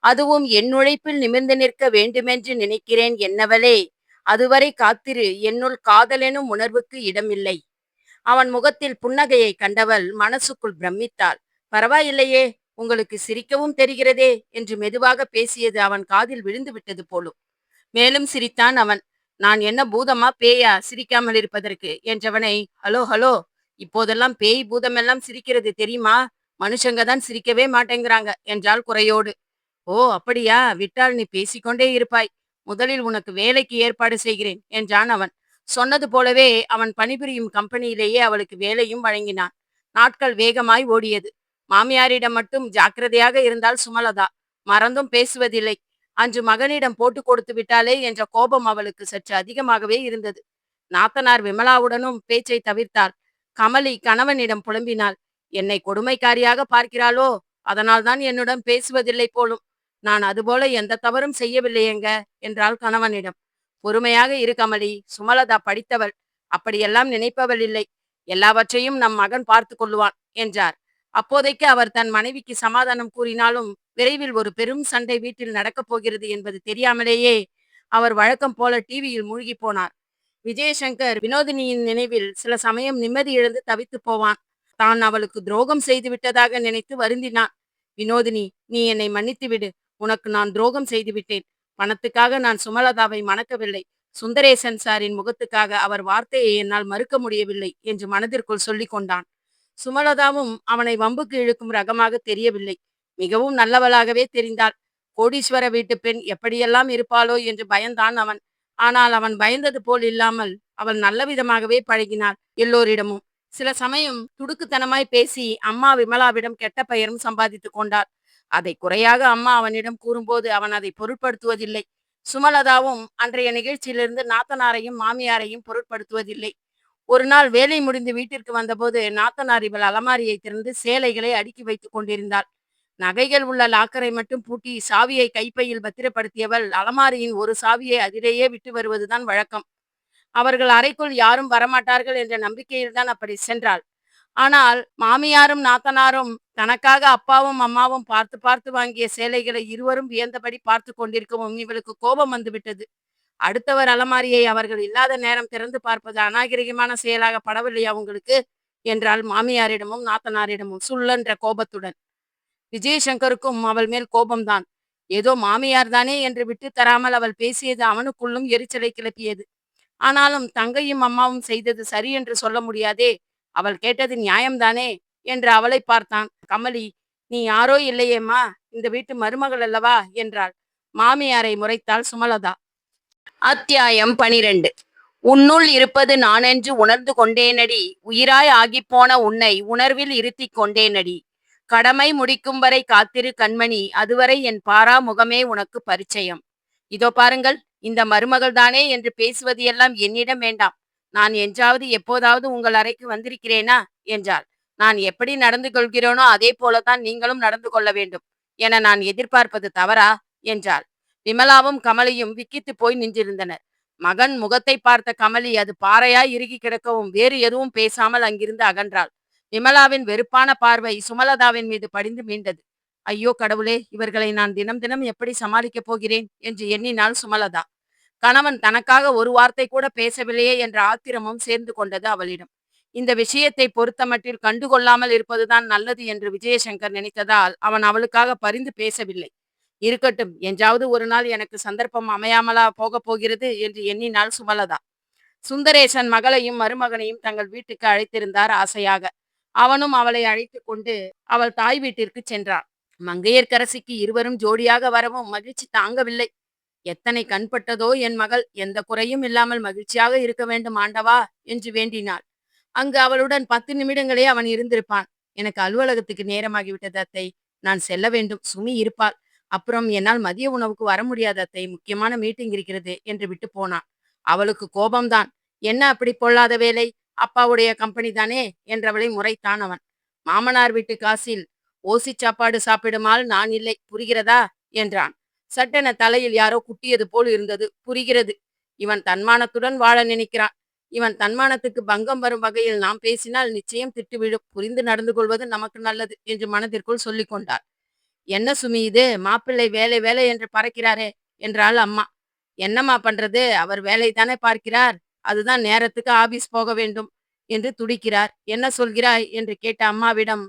அதுவும் என் உழைப்பில் நிமிர்ந்து நிற்க வேண்டுமென்று நினைக்கிறேன் என்னவளே. அதுவரை காத்திரு, என்னுள் காதலெனும் உணர்வுக்கு இடமில்லை. அவன் முகத்தில் புன்னகையை கண்டவள் மனசுக்குள் பிரமித்தாள். பரவாயில்லையே, உங்களுக்கு சிரிக்கவும் தெரிகிறதே என்று மெதுவாக பேசியது அவன் காதில் விழுந்து விட்டது போலும். மேலும் சிரித்தான் அவன். நான் என்ன பூதமா பேயா சிரிக்காமல் இருப்பதற்கு என்றவனை, ஹலோ ஹலோ, இப்போதெல்லாம் பேய் பூதமெல்லாம் சிரிக்கிறது தெரியுமா? மனுஷங்க தான் சிரிக்கவே மாட்டேங்கிறாங்க என்றாள் குறையோடு. ஓ அப்படியா, விட்டால் நீ பேசிக்கொண்டே இருப்பாய். முதலில் உனக்கு வேலைக்கு ஏற்பாடு செய்கிறேன் என்றான் அவன். சொன்னது போலவே அவன் பணிபுரியும் கம்பெனியிலேயே அவளுக்கு வேலையும் வழங்கினான். நாட்கள் வேகமாய் ஓடியது. மாமியாரிடம் மட்டும் ஜாக்கிரதையாக இருந்தால் சுமலதா. மறந்தும் பேசுவதில்லை. அன்று மகனிடம் போட்டு கொடுத்து விட்டாளே என்ற கோபம் அவளுக்கு சற்று அதிகமாகவே இருந்தது. நாத்தனார் விமலாவுடனும் பேச்சை தவிர்த்தாள். கமலி கணவனிடம் புலம்பினாள். என்னை கொடுமைக்காரியாக பார்க்கிறாளோ, அதனால்தான் என்னுடன் பேசுவதில்லை போலும். நான் அதுபோல எந்த தவறும் செய்யவில்லையேங்க என்றாள் கணவனிடம். பொறுமையாக இரு கமலி, சுமலதா படித்தவள். அப்படியெல்லாம் நினைப்பவள் இல்லை. எல்லாவற்றையும் நம் மகன் பார்த்து கொள்ளுவான் என்றார். அப்போதைக்கு அவர் தன் மனைவிக்கு சமாதானம் கூறினாலும் விரைவில் ஒரு பெரும் சண்டை வீட்டில் நடக்கப் போகிறது என்பது தெரியாமலேயே அவர் வழக்கம் போல டிவியில் மூழ்கி போனார். விஜயசங்கர் வினோதினியின் நினைவில் சில சமயம் நிம்மதி இழந்து தவித்து போவான். தான் அவளுக்கு துரோகம் செய்து விட்டதாக நினைத்து வருந்தினான். வினோதினி, நீ என்னை மன்னித்து விடு. உனக்கு நான் துரோகம் செய்து விட்டேன். பணத்துக்காக நான் சுமலதாவை மணக்கவில்லை. சுந்தரேசன் சாரின் முகத்துக்காக அவர் வார்த்தையை என்னால் மறுக்க முடியவில்லை என்று மனதிற்குள் சொல்லிக் கொண்டான். சுமலதாவும் அவனை வம்புக்கு இழுக்கும் ரகமாக தெரியவில்லை. மிகவும் நல்லவளாகவே தெரிந்தாள். கோடீஸ்வர வீட்டு பெண் எப்படியெல்லாம் இருப்பாளோ என்று பயந்தான் அவன். ஆனால் அவன் பயந்தது போல் இல்லாமல் அவள் நல்ல விதமாகவே பழகினாள் எல்லோரிடமும். சில சமயம் துடுக்குத்தனமாய் பேசி அம்மா விமலாவிடம் கெட்ட பெயரும் சம்பாதித்துக் கொண்டாள். அதை குறையாக அம்மா அவனிடம் கூறும்போது அவன் அதை பொருட்படுத்துவதில்லை. சுமலதாவும் அன்றைய நிகழ்ச்சியிலிருந்து நாத்தனாரையும் மாமியாரையும் பொருட்படுத்துவதில்லை. ஒரு நாள் வேலை முடிந்து வீட்டிற்கு வந்தபோது நாத்தனார் இவள் அலமாரியை திறந்து சேலைகளை அடுக்கி வைத்துக் கொண்டிருந்தாள். நகைகள் உள்ள லாக்கரை மட்டும் பூட்டி சாவியை கைப்பையில் பத்திரப்படுத்தியவள் அலமாரியின் ஒரு சாவியை அதிலேயே விட்டு வருவதுதான் வழக்கம். அவர்கள் அறைக்குள் யாரும் வரமாட்டார்கள் என்ற நம்பிக்கையில்தான் அப்படி சென்றாள். ஆனால் மாமியாரும் நாத்தனாரும் தனக்காக அப்பாவும் அம்மாவும் பார்த்து பார்த்து வாங்கிய சேலைகளை இருவரும் வியந்தபடி பார்த்து கொண்டிருக்கவும் இவளுக்கு கோபம் வந்துவிட்டது. அடுத்தவர் அலமாரியை அவர்கள் இல்லாத நேரம் திறந்து பார்ப்பது அநாகரிகமான செயலாக படவில்லையா உங்களுக்கு என்றாள் மாமியாரிடமும் நாத்தனாரிடமும் சுள்ளென்ற கோபத்துடன். விஜயசங்கருக்கும் அவள் மேல் கோபம்தான். ஏதோ மாமியார் தானே என்று விட்டு தராமல் அவள் பேசியது அவனுக்குள்ளும் எரிச்சலை கிளப்பியது. ஆனாலும் தங்கையும் அம்மாவும் செய்தது சரி என்று சொல்ல முடியாதே. அவள் கேட்டது நியாயம்தானே என்று அவளை பார்த்தான். கமலி, நீ யாரோ இல்லையேம்மா, இந்த வீட்டு மருமகள் அல்லவா என்றாள். மாமியாரை முறைத்தாள் சுமலதா. அத்தியாயம் 12. உன்னுள் இருப்பது நானென்று உணர்ந்து கொண்டேனடி, உயிராய் ஆகிப்போன உன்னை உணர்வில் இருத்திக் கொண்டேனடி. கடமை முடிக்கும் வரை காத்திரு கண்மணி, அதுவரை என் பாரா முகமே உனக்கு பரிச்சயம். இதோ பாருங்கள், இந்த மருமகள் தானே என்று பேசுவது எல்லாம் என்னிடம் வேண்டாம். நான் என்றாவது எப்போதாவது உங்கள் அறைக்கு வந்திருக்கிறேனா என்றாள். நான் எப்படி நடந்து கொள்கிறேனோ அதே போலத்தான் நீங்களும் நடந்து கொள்ள வேண்டும் என நான் எதிர்பார்ப்பது தவறா என்றாள். விமலாவும் கமலியும் விக்கித்து போய் நின்றிருந்தனர். மகன் முகத்தை பார்த்த கமலி அது பாறையாய் இறுகி கிடக்கவும் வேறு எதுவும் பேசாமல் அங்கிருந்து அகன்றாள். விமலாவின் வெறுப்பான பார்வை சுமலதாவின் மீது படிந்து மீண்டது. ஐயோ கடவுளே, இவர்களை நான் தினம் தினம் எப்படி சமாளிக்கப் போகிறேன் என்று எண்ணினாள் சுமலதா. கணவன் தனக்காக ஒரு வார்த்தை கூட பேசவில்லையே என்ற ஆத்திரமும் சேர்ந்து கொண்டது அவளிடம். இந்த விஷயத்தை பொறுத்தமட்டில் கண்டுகொள்ளாமல் இருப்பதுதான் நல்லது என்று விஜயசங்கர் நினைத்ததால் அவன் அவளுக்காக பரிந்து பேசவில்லை. இருக்கட்டும், என்றாவது ஒரு நாள் எனக்கு சந்தர்ப்பம் அமையாமலா போகப் போகிறது என்று எண்ணினாள் சுமலதா. சுந்தரேசன் மகளையும் மருமகனையும் தங்கள் வீட்டுக்கு அழைத்திருந்தார் ஆசையாக. அவனும் அவளை அழைத்து கொண்டு அவள் தாய் வீட்டிற்கு சென்றான். மங்கையர்க்கரசிக்கு இருவரும் ஜோடியாக வரவும் மகிழ்ச்சி தாங்கவில்லை. எத்தனை கண்பட்டதோ என் மகள், எந்த குறையும் இல்லாமல் மகிழ்ச்சியாக இருக்க வேண்டும் ஆண்டவா என்று வேண்டினாள். அங்கு அவளுடன் 10 நிமிடங்களே அவன் இருந்திருப்பான். எனக்கு அலுவலகத்துக்கு நேரமாகிவிட்டது அத்தை, நான் செல்ல வேண்டும், சுமி இருப்பாள். அப்புறம் என்னால் மதிய உணவுக்கு வர முடியாது அத்தை, முக்கியமான மீட்டிங் இருக்கிறது என்று விட்டு போனான். அவளுக்கு கோபம்தான். என்ன அப்படி பொல்லாத வேலை, அப்பாவுடைய கம்பெனி தானே என்றவளை முறைத்தான் அவன். மாமனார் வீட்டு காசில் ஓசி சாப்பாடு சாப்பிடுமால் நான் இல்லை, புரிகிறதா என்றான். சட்டென தலையில் யாரோ குட்டியது போல் இருந்தது. புரிகிறது. இவன் தன்மானத்துடன் வாழ நினைக்கிறான். இவன் தன்மானத்துக்கு பங்கம் வரும் வகையில் நாம் பேசினால் நிச்சயம் திட்டு விழும். புரிந்து நடந்து கொள்வது நமக்கு நல்லது என்று மனதிற்குள் சொல்லிக் கொண்டார். என்ன சுமி இது, மாப்பிள்ளை வேலை வேலை என்று பறக்கிறாரே என்றாள் அம்மா. என்னம்மா பண்றது, அவர் வேலை தானே பார்க்கிறார், அதுதான் நேரத்துக்கு ஆபீஸ் போக வேண்டும் என்று துடிக்கிறார். என்ன சொல்கிறாய் என்று கேட்ட அம்மாவிடம்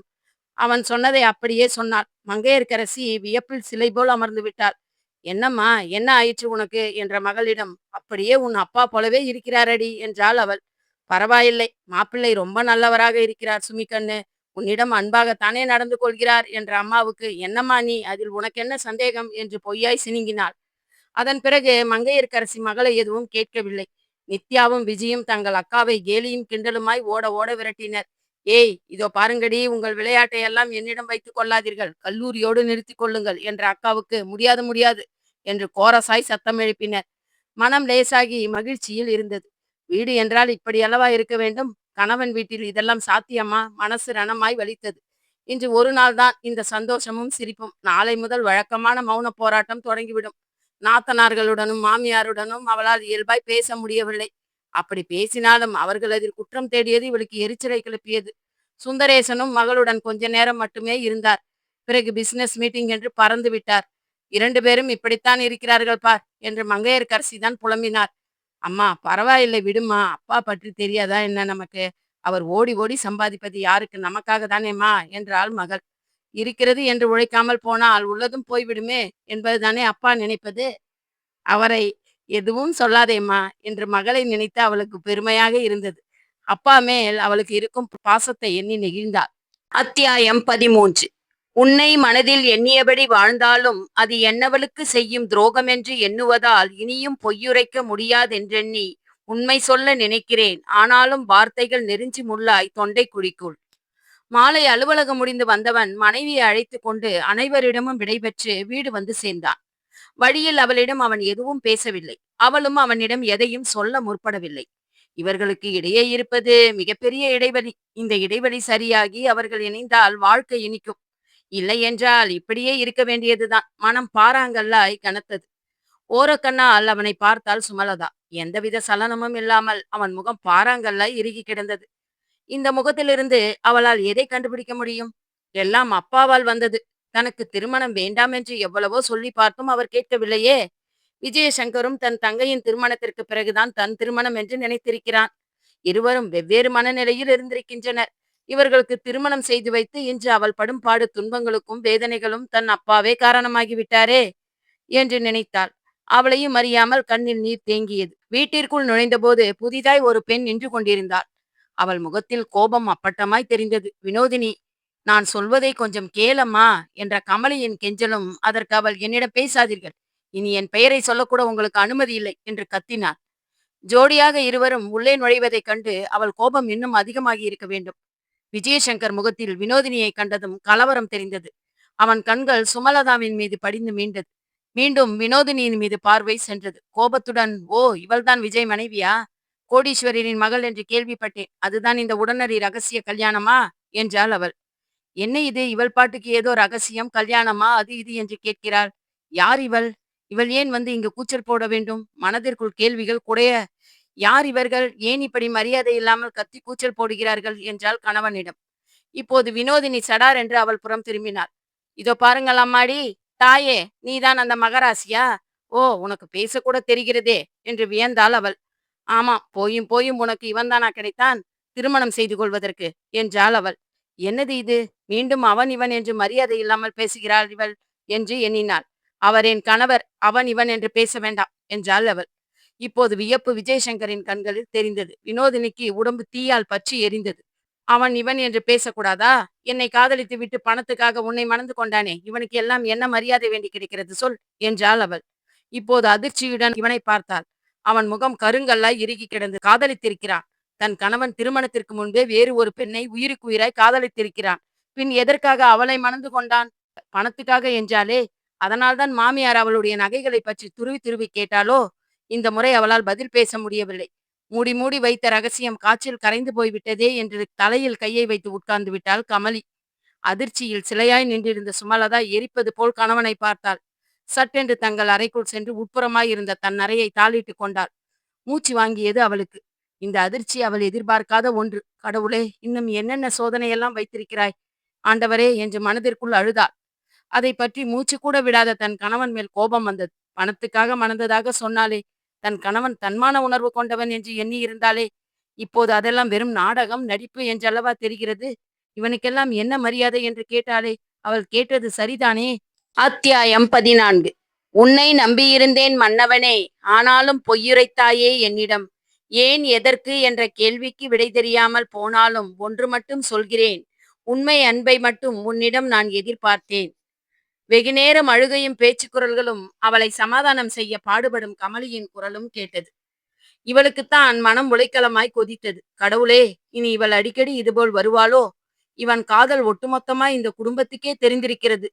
அவன் சொன்னதை அப்படியே சொன்னாள். மங்கையர்க்கரசி வியப்பில் சிலை போல் அமர்ந்து விட்டாள். என்னம்மா, என்ன ஆயிற்று உனக்கு என்ற மகளிடம், அப்படியே உன் அப்பா போலவே இருக்கிறாரடி என்றாள் அவள். பரவாயில்லை, மாப்பிள்ளை ரொம்ப நல்லவராக இருக்கிறார் சுமிக்கண்ணு, உன்னிடம் அன்பாகத்தானே நடந்து கொள்கிறார் என்ற அம்மாவுக்கு, என்னம்மா நீ, அதில் உனக்கென்ன சந்தேகம் என்று பொய்யாய் சினுங்கினாள். அதன் பிறகு மங்கையர்க்கரசி மகளை எதுவும் கேட்கவில்லை. நித்யாவும் விஜயும் தங்கள் அக்காவை கேலியும் கிண்டலுமாய் ஓட ஓட விரட்டினர். ஏய், இதோ பாருங்கடி, உங்கள் விளையாட்டை எல்லாம் என்னிடம் வைத்துக் கொள்ளாதீர்கள், கல்லூரியோடு நிறுத்திக் கொள்ளுங்கள் என்ற அக்காவுக்கு முடியாது முடியாது என்று கோரசாய் சத்தம் எழுப்பினர். மனம் லேசாகி மகிழ்ச்சியில் இருந்தது. வீடு என்றால் இப்படி அல்லவா இருக்க வேண்டும், கணவன் வீட்டில் இதெல்லாம் சாத்தியமா? மனசு ரணமாய் வலித்தது. இன்று ஒரு நாள் தான் இந்த சந்தோஷமும் சிரிப்பும். நாளை முதல் வழக்கமான மௌன போராட்டம் தொடங்கிவிடும். நாத்தனார்களுடனும் மாமியாருடனும் அவளால் இயல்பாய் பேச முடியவில்லை. அப்படி பேசினாலும் அவர்கள் அதில் குற்றம் தேடியது இவளுக்கு எரிச்சலை கிளப்பியது. சுந்தரேசனும் மகளுடன் கொஞ்ச நேரம் மட்டுமே இருந்தார். பிறகு பிசினஸ் மீட்டிங் என்று பறந்து விட்டார். 2 பேரும் இப்படித்தான் இருக்கிறார்கள் பார் என்று மங்கையர்க்கரசி தான் புலம்பினார். அம்மா பரவாயில்லை விடுமா, அப்பா பற்றி தெரியாதா என்ன நமக்கு, அவர் ஓடி ஓடி சம்பாதிப்பது யாருக்கு, நமக்காக தானேம்மா என்றாள் மகள். இருக்கிறது என்று உழைக்காமல் போனால் உள்ளதும் போய்விடுமே என்பதுதானே அப்பா நினைப்பது. அவரை எதுவும் சொல்லாதேம்மா என்று மகளை நினைத்து அவளுக்கு பெருமையாக இருந்தது. அப்பா மேல் அவளுக்கு இருக்கும் பாசத்தை எண்ணி நெகிழ்ந்தாள். அத்தியாயம் 13. உன்னை மனதில் எண்ணியபடி வாழ்ந்தாலும் அது என்னவளுக்கு செய்யும் துரோகமென்று எண்ணுவதால் இனியும் பொய்யுரைக்க முடியாதென்றெண்ணி உண்மை சொல்ல நினைக்கிறேன். ஆனாலும் வார்த்தைகள் நெருஞ்சி முள்ளாய் தொண்டை குழிக்குள். மாலை அலுவலகம் முடிந்து வந்தவன் மனைவியை அழைத்து கொண்டு அனைவரிடமும் விடைபெற்று வீடு வந்து சேர்ந்தான். வழியில் அவளிடம் அவன் எதுவும் பேசவில்லை. அவளும் அவனிடம் எதையும் சொல்ல முற்படவில்லை. இவர்களுக்கு இடையே இருப்பது மிகப்பெரிய இடைவெளி. இந்த இடைவெளி சரியாகி அவர்கள் இணைந்தால் வாழ்க்கை இனிக்கும். இல்லை என்றால் இப்படியே இருக்க வேண்டியதுதான். மனம் பாறாங்கல்லாய் கனத்தது. ஓரக்கண்ணால் அவனை பார்த்தாள் சுமலதா. எந்தவித சலனமும் இல்லாமல் அவன் முகம் பாறாங்கல்லாய் இறுகி கிடந்தது. இந்த முகத்திலிருந்து அவளால் எதை கண்டுபிடிக்க முடியும்? எல்லாம் அப்பாவால் வந்தது. தனக்கு திருமணம் வேண்டாம் என்று எவ்வளவோ சொல்லி பார்த்தும் அவர் கேட்கவில்லையே. விஜயசங்கரும் தன் தங்கையின் திருமணத்திற்கு பிறகுதான் தன் திருமணம் என்று நினைத்திருக்கிறான். இருவரும் வெவ்வேறு மனநிலையில் இருந்திருக்கின்றனர். இவர்களுக்கு திருமணம் செய்து வைத்து இன்று அவள் படும் பாடு துன்பங்களுக்கும் வேதனைகளும் தன் அப்பாவே காரணமாகிவிட்டாரே என்று நினைத்தாள். அவளையும் அறியாமல் கண்ணில் நீர் தேங்கியது. வீட்டிற்குள் நுழைந்தபோது புதிதாய் ஒரு பெண் நின்று கொண்டிருந்தாள். அவள் முகத்தில் கோபம் அப்பட்டமாய் தெரிந்தது. வினோதினி, நான் சொல்வதை கொஞ்சம் கேளம்மா என்ற கமலியின் கெஞ்சலும் அதற்கு அவள், என்னிடம் பேசாதீர்கள், இனி என் பெயரை சொல்லக்கூட உங்களுக்கு அனுமதி இல்லை என்று கத்தினார். ஜோடியாக இருவரும் உள்ளே நுழைவதைக் கண்டு அவள் கோபம் இன்னும் அதிகமாகி இருக்க வேண்டும். விஜயசங்கர் முகத்தில் வினோதினியை கண்டதும் கலவரம் தெரிந்தது. அவன் கண்கள் சுமலதாவின் மீது படிந்து மீண்டது. மீண்டும் வினோதினியின் மீது பார்வை சென்றது. கோபத்துடன், ஓ, இவள்தான் விஜய் மனைவியா? கோடீஸ்வரரின் மகள் என்று கேள்விப்பட்டேன். அதுதான் இந்த உடனடி ரகசிய கல்யாணமா? என்றாள் அவள். என்ன இது, இவள் பாட்டுக்கு ஏதோ ரகசியம் கல்யாணமா அது இது என்று கேட்கிறாள். யார் இவள்? இவள் ஏன் வந்து இங்கு கூச்சல் போட வேண்டும்? மனதிற்குள் கேள்விகள் குடைய. யார் இவர்கள்? ஏன் இப்படி மரியாதை இல்லாமல் கத்தி கூச்சல் போடுகிறார்கள் என்றாள் கணவனிடம். இப்போது வினோதினி சடார் என்று அவள் புறம் திரும்பினாள். இதோ பாருங்கள் அம்மாடி, தாயே, நீதான் அந்த மகராசியா? ஓ, உனக்கு பேசக்கூட தெரிகிறதே என்று வியந்தாள் அவள். ஆமாம், போயும் போயும் உனக்கு இவன்தானா கிடைத்தான் திருமணம் செய்து கொள்வதற்கு என்றாள் அவள். என்னது இது, மீண்டும் அவன் இவன் என்று மரியாதை இல்லாமல் பேசுகிறாள் இவள் என்று எண்ணினாள். அவர் என் கணவர், அவன் இவன் என்று பேச வேண்டாம் என்றாள் அவள். இப்போது வியப்பு விஜயசங்கரின் கண்களில் தெரிந்தது. வினோதினிக்கு உடம்பு தீயால் பற்றி எரிந்தது. அவன் இவன் என்று பேசக்கூடாதா? என்னை காதலித்து விட்டு பணத்துக்காக உன்னை மணந்து கொண்டானே, இவனுக்கு எல்லாம் என்ன மரியாதை வேண்டி கிடைக்கிறது சொல் என்றாள் அவள். இப்போது அதிர்ச்சியுடன் இவனை பார்த்தாள். அவன் முகம் கருங்கல்லாய் இறுகி கிடந்து. காதலித்திருக்கிறான். தன் கணவன் திருமணத்திற்கு முன்பே வேறு ஒரு பெண்ணை உயிருக்கு உயிராய் காதலித்திருக்கிறான். பின் எதற்காக அவளை மணந்து கொண்டான்? பணத்துக்காக என்றாலே. அதனால்தான் மாமியார் அவளுடைய நகைகளை பற்றி துருவி துருவி கேட்டாலோ? இந்த முறை அவளால் பதில் பேச முடியவில்லை. மூடி மூடி வைத்த ரகசியம் காற்றில் கரைந்து போய்விட்டதே என்று தலையில் கையை வைத்து உட்கார்ந்து விட்டாள் கமலி. அதிர்ச்சியில் சிலையாய் நின்றிருந்த சுமலதா எரிப்பது போல் கணவனை பார்த்தாள். சட்டென்று தங்கள் அறைக்குள் சென்று உட்புறமாய் இருந்த தன் அறையை தாளிட்டு கொண்டாள். மூச்சு வாங்கியது அவளுக்கு. இந்த அதிர்ச்சி அவள் எதிர்பார்க்காத ஒன்று. கடவுளே, இன்னும் என்னென்ன சோதனையெல்லாம் வைத்திருக்கிறாய் ஆண்டவரே என்று மனதிற்குள் அழுதாள். அதை பற்றி மூச்சு கூட விடாத தன் கணவன் மேல் கோபம் வந்தது. பணத்துக்காக மணந்ததாக சொன்னாலே, தன் கணவன் தன்மான உணர்வு கொண்டவன் என்று எண்ணி இருந்தாலே, இப்போது அதெல்லாம் வெறும் நாடகம், நடிப்பு என்றல்லவா தெரிகிறது. இவனுக்கெல்லாம் என்ன மரியாதை என்று கேட்டாலே, அவள் கேட்டது சரிதானே? அத்தியாயம் 14. உன்னை நம்பியிருந்தேன் மன்னவனே, ஆனாலும் பொய்யுரைத்தாயே என்னிடம். ஏன், எதற்கு என்ற கேள்விக்கு விடை தெரியாமல் போனாலும் ஒன்று மட்டும் சொல்கிறேன். உண்மை அன்பை மட்டும் உன்னிடம் நான் எதிர்பார்த்தேன். வெகுநேரம் அழுகையும் பேச்சு குரல்களும், அவளை சமாதானம் செய்ய பாடுபடும் கமலியின் குரலும் கேட்டது. இவளுக்குத்தான் மனம் உளைக்களமாய் கொதித்தது. கடவுளே, இனி இவள் அடிக்கடி இதுபோல் வருவாளோ? இவன் காதல் ஒட்டுமொத்தமாய் இந்த குடும்பத்துக்கே தெரிந்திருக்கிறது.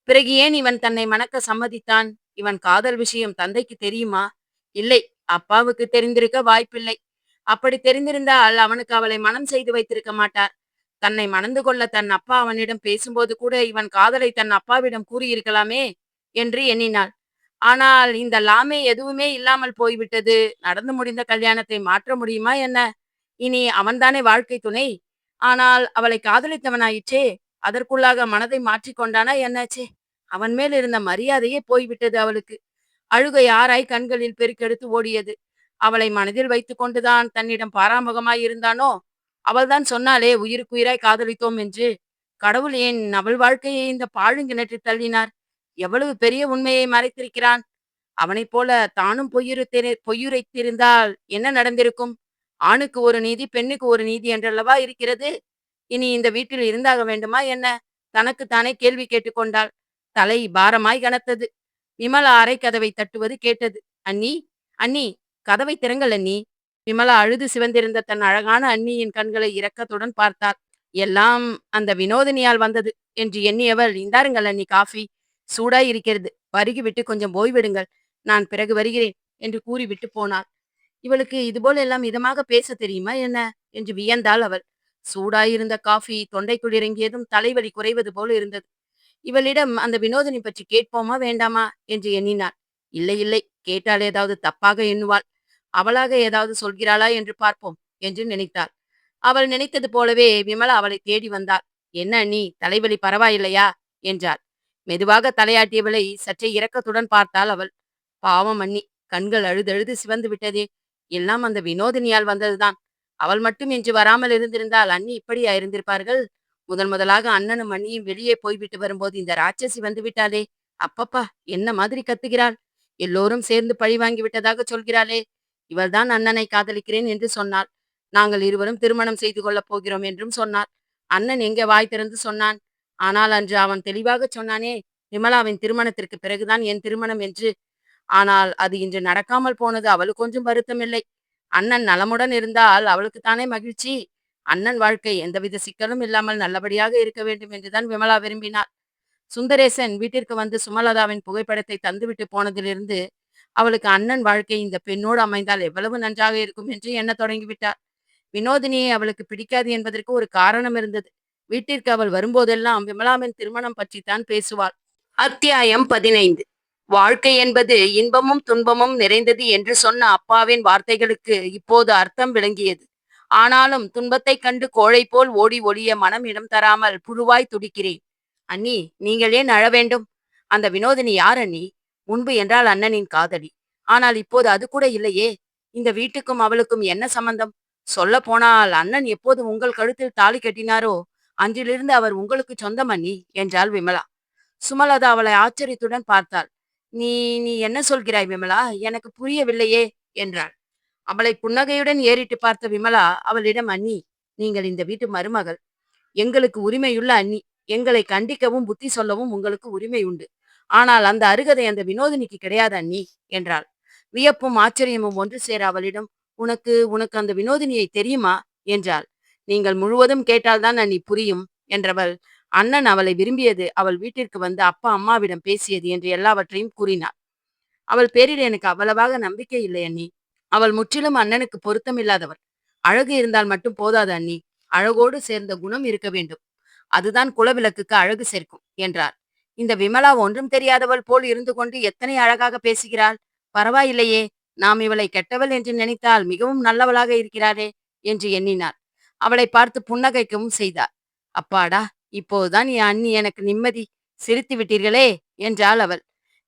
பிறகு ஏன் இவன் தன்னை மணக்க சம்மதித்தான்? இவன் காதல் விஷயம் தந்தைக்கு தெரியுமா? இல்லை, அப்பாவுக்கு தெரிந்திருக்க வாய்ப்பில்லை. அப்படி தெரிந்திருந்தால் அவனுக்கு அவளை மனம் செய்து வைத்திருக்க மாட்டார். தன்னை மணந்து கொள்ள தன் அப்பா அவனிடம் பேசும்போது கூட இவன் காதலை தன் அப்பாவிடம் கூறியிருக்கலாமே என்று எண்ணினாள். ஆனால் இந்த லாமே எதுவுமே இல்லாமல் போய்விட்டது. நடந்து முடிந்த கல்யாணத்தை மாற்ற முடியுமா என்ன? இனி அவன்தானே வாழ்க்கை துணை. ஆனால் அவளை காதலித்தவனாயிற்றே, அதற்குள்ளாக மனதை மாற்றிக்கொண்டானா என்னாச்சே? அவன் மேல் இருந்த மரியாதையே போய்விட்டது அவளுக்கு. அழுகை ஆராய் கண்களில் பெருக்கெடுத்து ஓடியது. அவளை மனதில் வைத்துக் கொண்டுதான் தன்னிடம் பாராமுகமாய் இருந்தானோ? அவள்தான் சொன்னாளே, உயிருக்குயிராய் காதலித்தோம் என்று. கடவுள் ஏன் அவள் வாழ்க்கையை இந்த பாழுங்கிணற்றில் தள்ளினார்? எவ்வளவு பெரிய உண்மையை மறைத்திருக்கிறான்! அவனைப் போல தானும் பொய்யுரைத்திருந்தால் என்ன நடந்திருக்கும்? ஆணுக்கு ஒரு நீதி, பெண்ணுக்கு ஒரு நீதி என்றல்லவா இருக்கிறது. இனி இந்த வீட்டில் இருந்தாக வேண்டுமா என்ன? தனக்குத்தானே கேள்வி கேட்டுக்கொண்டாள். தலை பாரமாய் கனத்தது. விமலா அறை கதவை தட்டுவது கேட்டது. அண்ணி, அண்ணி, கதவை திறங்கள் அண்ணி. விமலா அழுது சிவந்திருந்த தன் அழகான அண்ணியின் கண்களை இரக்கத்துடன் பார்த்தாள். எல்லாம் அந்த வினோதினியால் வந்தது என்று எண்ணியவள், இந்தாருங்கள் அண்ணி காஃபி, சூடாய் இருக்கிறது, பருகிவிட்டு கொஞ்சம் ஓய்விடுங்கள், நான் பிறகு வருகிறேன் என்று கூறிவிட்டு போனாள். இவளுக்கு இதுபோல் எல்லாம் இதமாக பேச தெரியுமா என்ன என்று வியந்தாள் அவள். சூடாயிருந்த காஃபி தொண்டைக்குள் இறங்கியதும் தலைவலி குறைவது போல் இருந்தது. இவளிடம் அந்த வினோதினி பற்றி கேட்போமா வேண்டாமா என்று எண்ணினாள். இல்லை இல்லை, கேட்டால் ஏதாவது தப்பாக எண்ணுவாள். அவளாக ஏதாவது சொல்கிறாளா என்று பார்ப்போம் என்று நினைத்தாள். அவள் நினைத்தது போலவே விமலா அவளை தேடி வந்தாள். என்ன அண்ணி, தலைவலி பரவாயில்லையா என்றாள். மெதுவாக தலையாட்டியவளை சற்றே இரக்கத்துடன் பார்த்தாள் அவள். பாவம் அண்ணி, கண்கள் அழுதழுது சிவந்து விட்டதே. எல்லாம் அந்த வினோதினியால் வந்ததுதான். அவள் மட்டும் இன்று வராமல் இருந்திருந்தால் அண்ணி இப்படியா இருந்திருப்பார்கள்? முதன் முதலாக அண்ணனும் அண்ணியும் வெளியே போய்விட்டு வரும்போது இந்த ராட்சசி வந்து விட்டாளே. அப்பப்பா, என்ன மாதிரி கத்துகிறாள்! எல்லோரும் சேர்ந்து பழி வாங்கி விட்டதாக சொல்கிறாளே. இவள்தான் அண்ணனை காதலிக்கிறேன் என்று சொன்னாள். நாங்கள் இருவரும் திருமணம் செய்து கொள்ளப் போகிறோம் என்றும் சொன்னாள். அண்ணன் எங்கே வாய் திறந்து சொன்னான்? ஆனால் அன்று அவன் தெளிவாக சொன்னானே, விமலாவின் திருமணத்திற்கு பிறகுதான் என் திருமணம் என்று. ஆனால் அது இன்று நடக்காமல் போனது அவளுக்கு கொஞ்சம் வருத்தமில்லை. அண்ணன் நலமுடன் இருந்தால் அவளுக்கு தானே மகிழ்ச்சி. அண்ணன் வாழ்க்கை எந்தவித சிக்கலும் இல்லாமல் நல்லபடியாக இருக்க வேண்டும் என்றுதான் விமலா விரும்பினாள். சுந்தரேசன் வீட்டிற்கு வந்து சுமலதாவின் புகைப்படத்தை தந்துவிட்டு போனதிலிருந்து அவளுக்கு அண்ணன் வாழ்க்கை இந்த பெண்ணோடு அமைந்தால் எவ்வளவு நன்றாக இருக்கும் என்று எண்ணத் தொடங்கிவிட்டாள். வினோதினியை அவளுக்கு பிடிக்காது என்பதற்கு ஒரு காரணம் இருந்தது. வீட்டிற்கு அவள் வரும்போதெல்லாம் விமலாவின் திருமணம் பற்றித்தான் பேசுவாள். அத்தியாயம் 15. வாழ்க்கை என்பது இன்பமும் துன்பமும் நிறைந்தது என்று சொன்ன அப்பாவின் வார்த்தைகளுக்கு இப்போது அர்த்தம் விளங்கியது. ஆனாலும் துன்பத்தைக் கண்டு கோழை போல் ஓடி ஒளிய மனம் இடம் தராமல் புழுவாய் துடிக்கிறேன். அண்ணி, நீங்கள் ஏன் அழ வேண்டும்? அந்த வினோதினி யார் அண்ணி? முன்பு என்றால் அண்ணனின் காதலி. ஆனால் இப்போது அது கூட இல்லையே. இந்த வீட்டுக்கும் அவளுக்கும் என்ன சம்பந்தம்? சொல்ல போனால் அண்ணன் எப்போது உங்கள் கழுத்தில் தாலி கட்டினாரோ அன்றிலிருந்து அவர் உங்களுக்கு சொந்தம் அண்ணி, என்றாள் விமலா. சுமலதா அவளை ஆச்சரியத்துடன் பார்த்தாள். நீ நீ என்ன சொல்கிறாய் விமலா? எனக்கு புரியவில்லையே, என்றாள். அவளை புன்னகையுடன் ஏறிட்டு பார்த்த விமலா அவளிடம், அண்ணி, நீங்கள் இந்த வீட்டு மருமகள், எங்களுக்கு உரிமையுள்ள அண்ணி. எங்களை கண்டிக்கவும் புத்தி சொல்லவும் உங்களுக்கு உரிமை உண்டு. ஆனால் அந்த அருகதை அந்த வினோதினிக்கு கிடையாது அண்ணி, என்றாள். வியப்பும் ஆச்சரியமும் ஒன்று சேர அவளிடம், உனக்கு உனக்கு அந்த வினோதினியை தெரியுமா, என்றாள். நீங்கள் முழுவதும் கேட்டால்தான் அண்ணி புரியும், என்றவள் அண்ணன் அவளை விரும்பியது, அவள் வீட்டிற்கு வந்து அப்பா அம்மாவிடம் பேசியது என்று எல்லாவற்றையும் கூறினாள். அவள் பேரில் எனக்கு அவ்வளவாக நம்பிக்கை இல்லை அண்ணி. அவள் முற்றிலும் அண்ணனுக்கு பொருத்தமில்லாதவள். அழகு இருந்தால் மட்டும் போதாது அண்ணி, அழகோடு சேர்ந்த குணம் இருக்க வேண்டும். அதுதான் குலவிளக்குக்கு அழகு சேர்க்கும், என்றார். இந்த விமலா ஒன்றும் தெரியாதவள் போல் இருந்து கொண்டு எத்தனை அழகாக பேசுகிறாள். பரவாயில்லையே, நாம் இவளை கெட்டவள் என்று நினைத்தால் மிகவும் நல்லவளாக இருக்கிறாளே என்று எண்ணினார். அவளை பார்த்து புன்னகைக்கவும் செய்தார். அப்பாடா, இப்போதுதான் என் அண்ணி எனக்கு நிம்மதி. சிரித்து விட்டீர்களே, என்றாள் அவள்.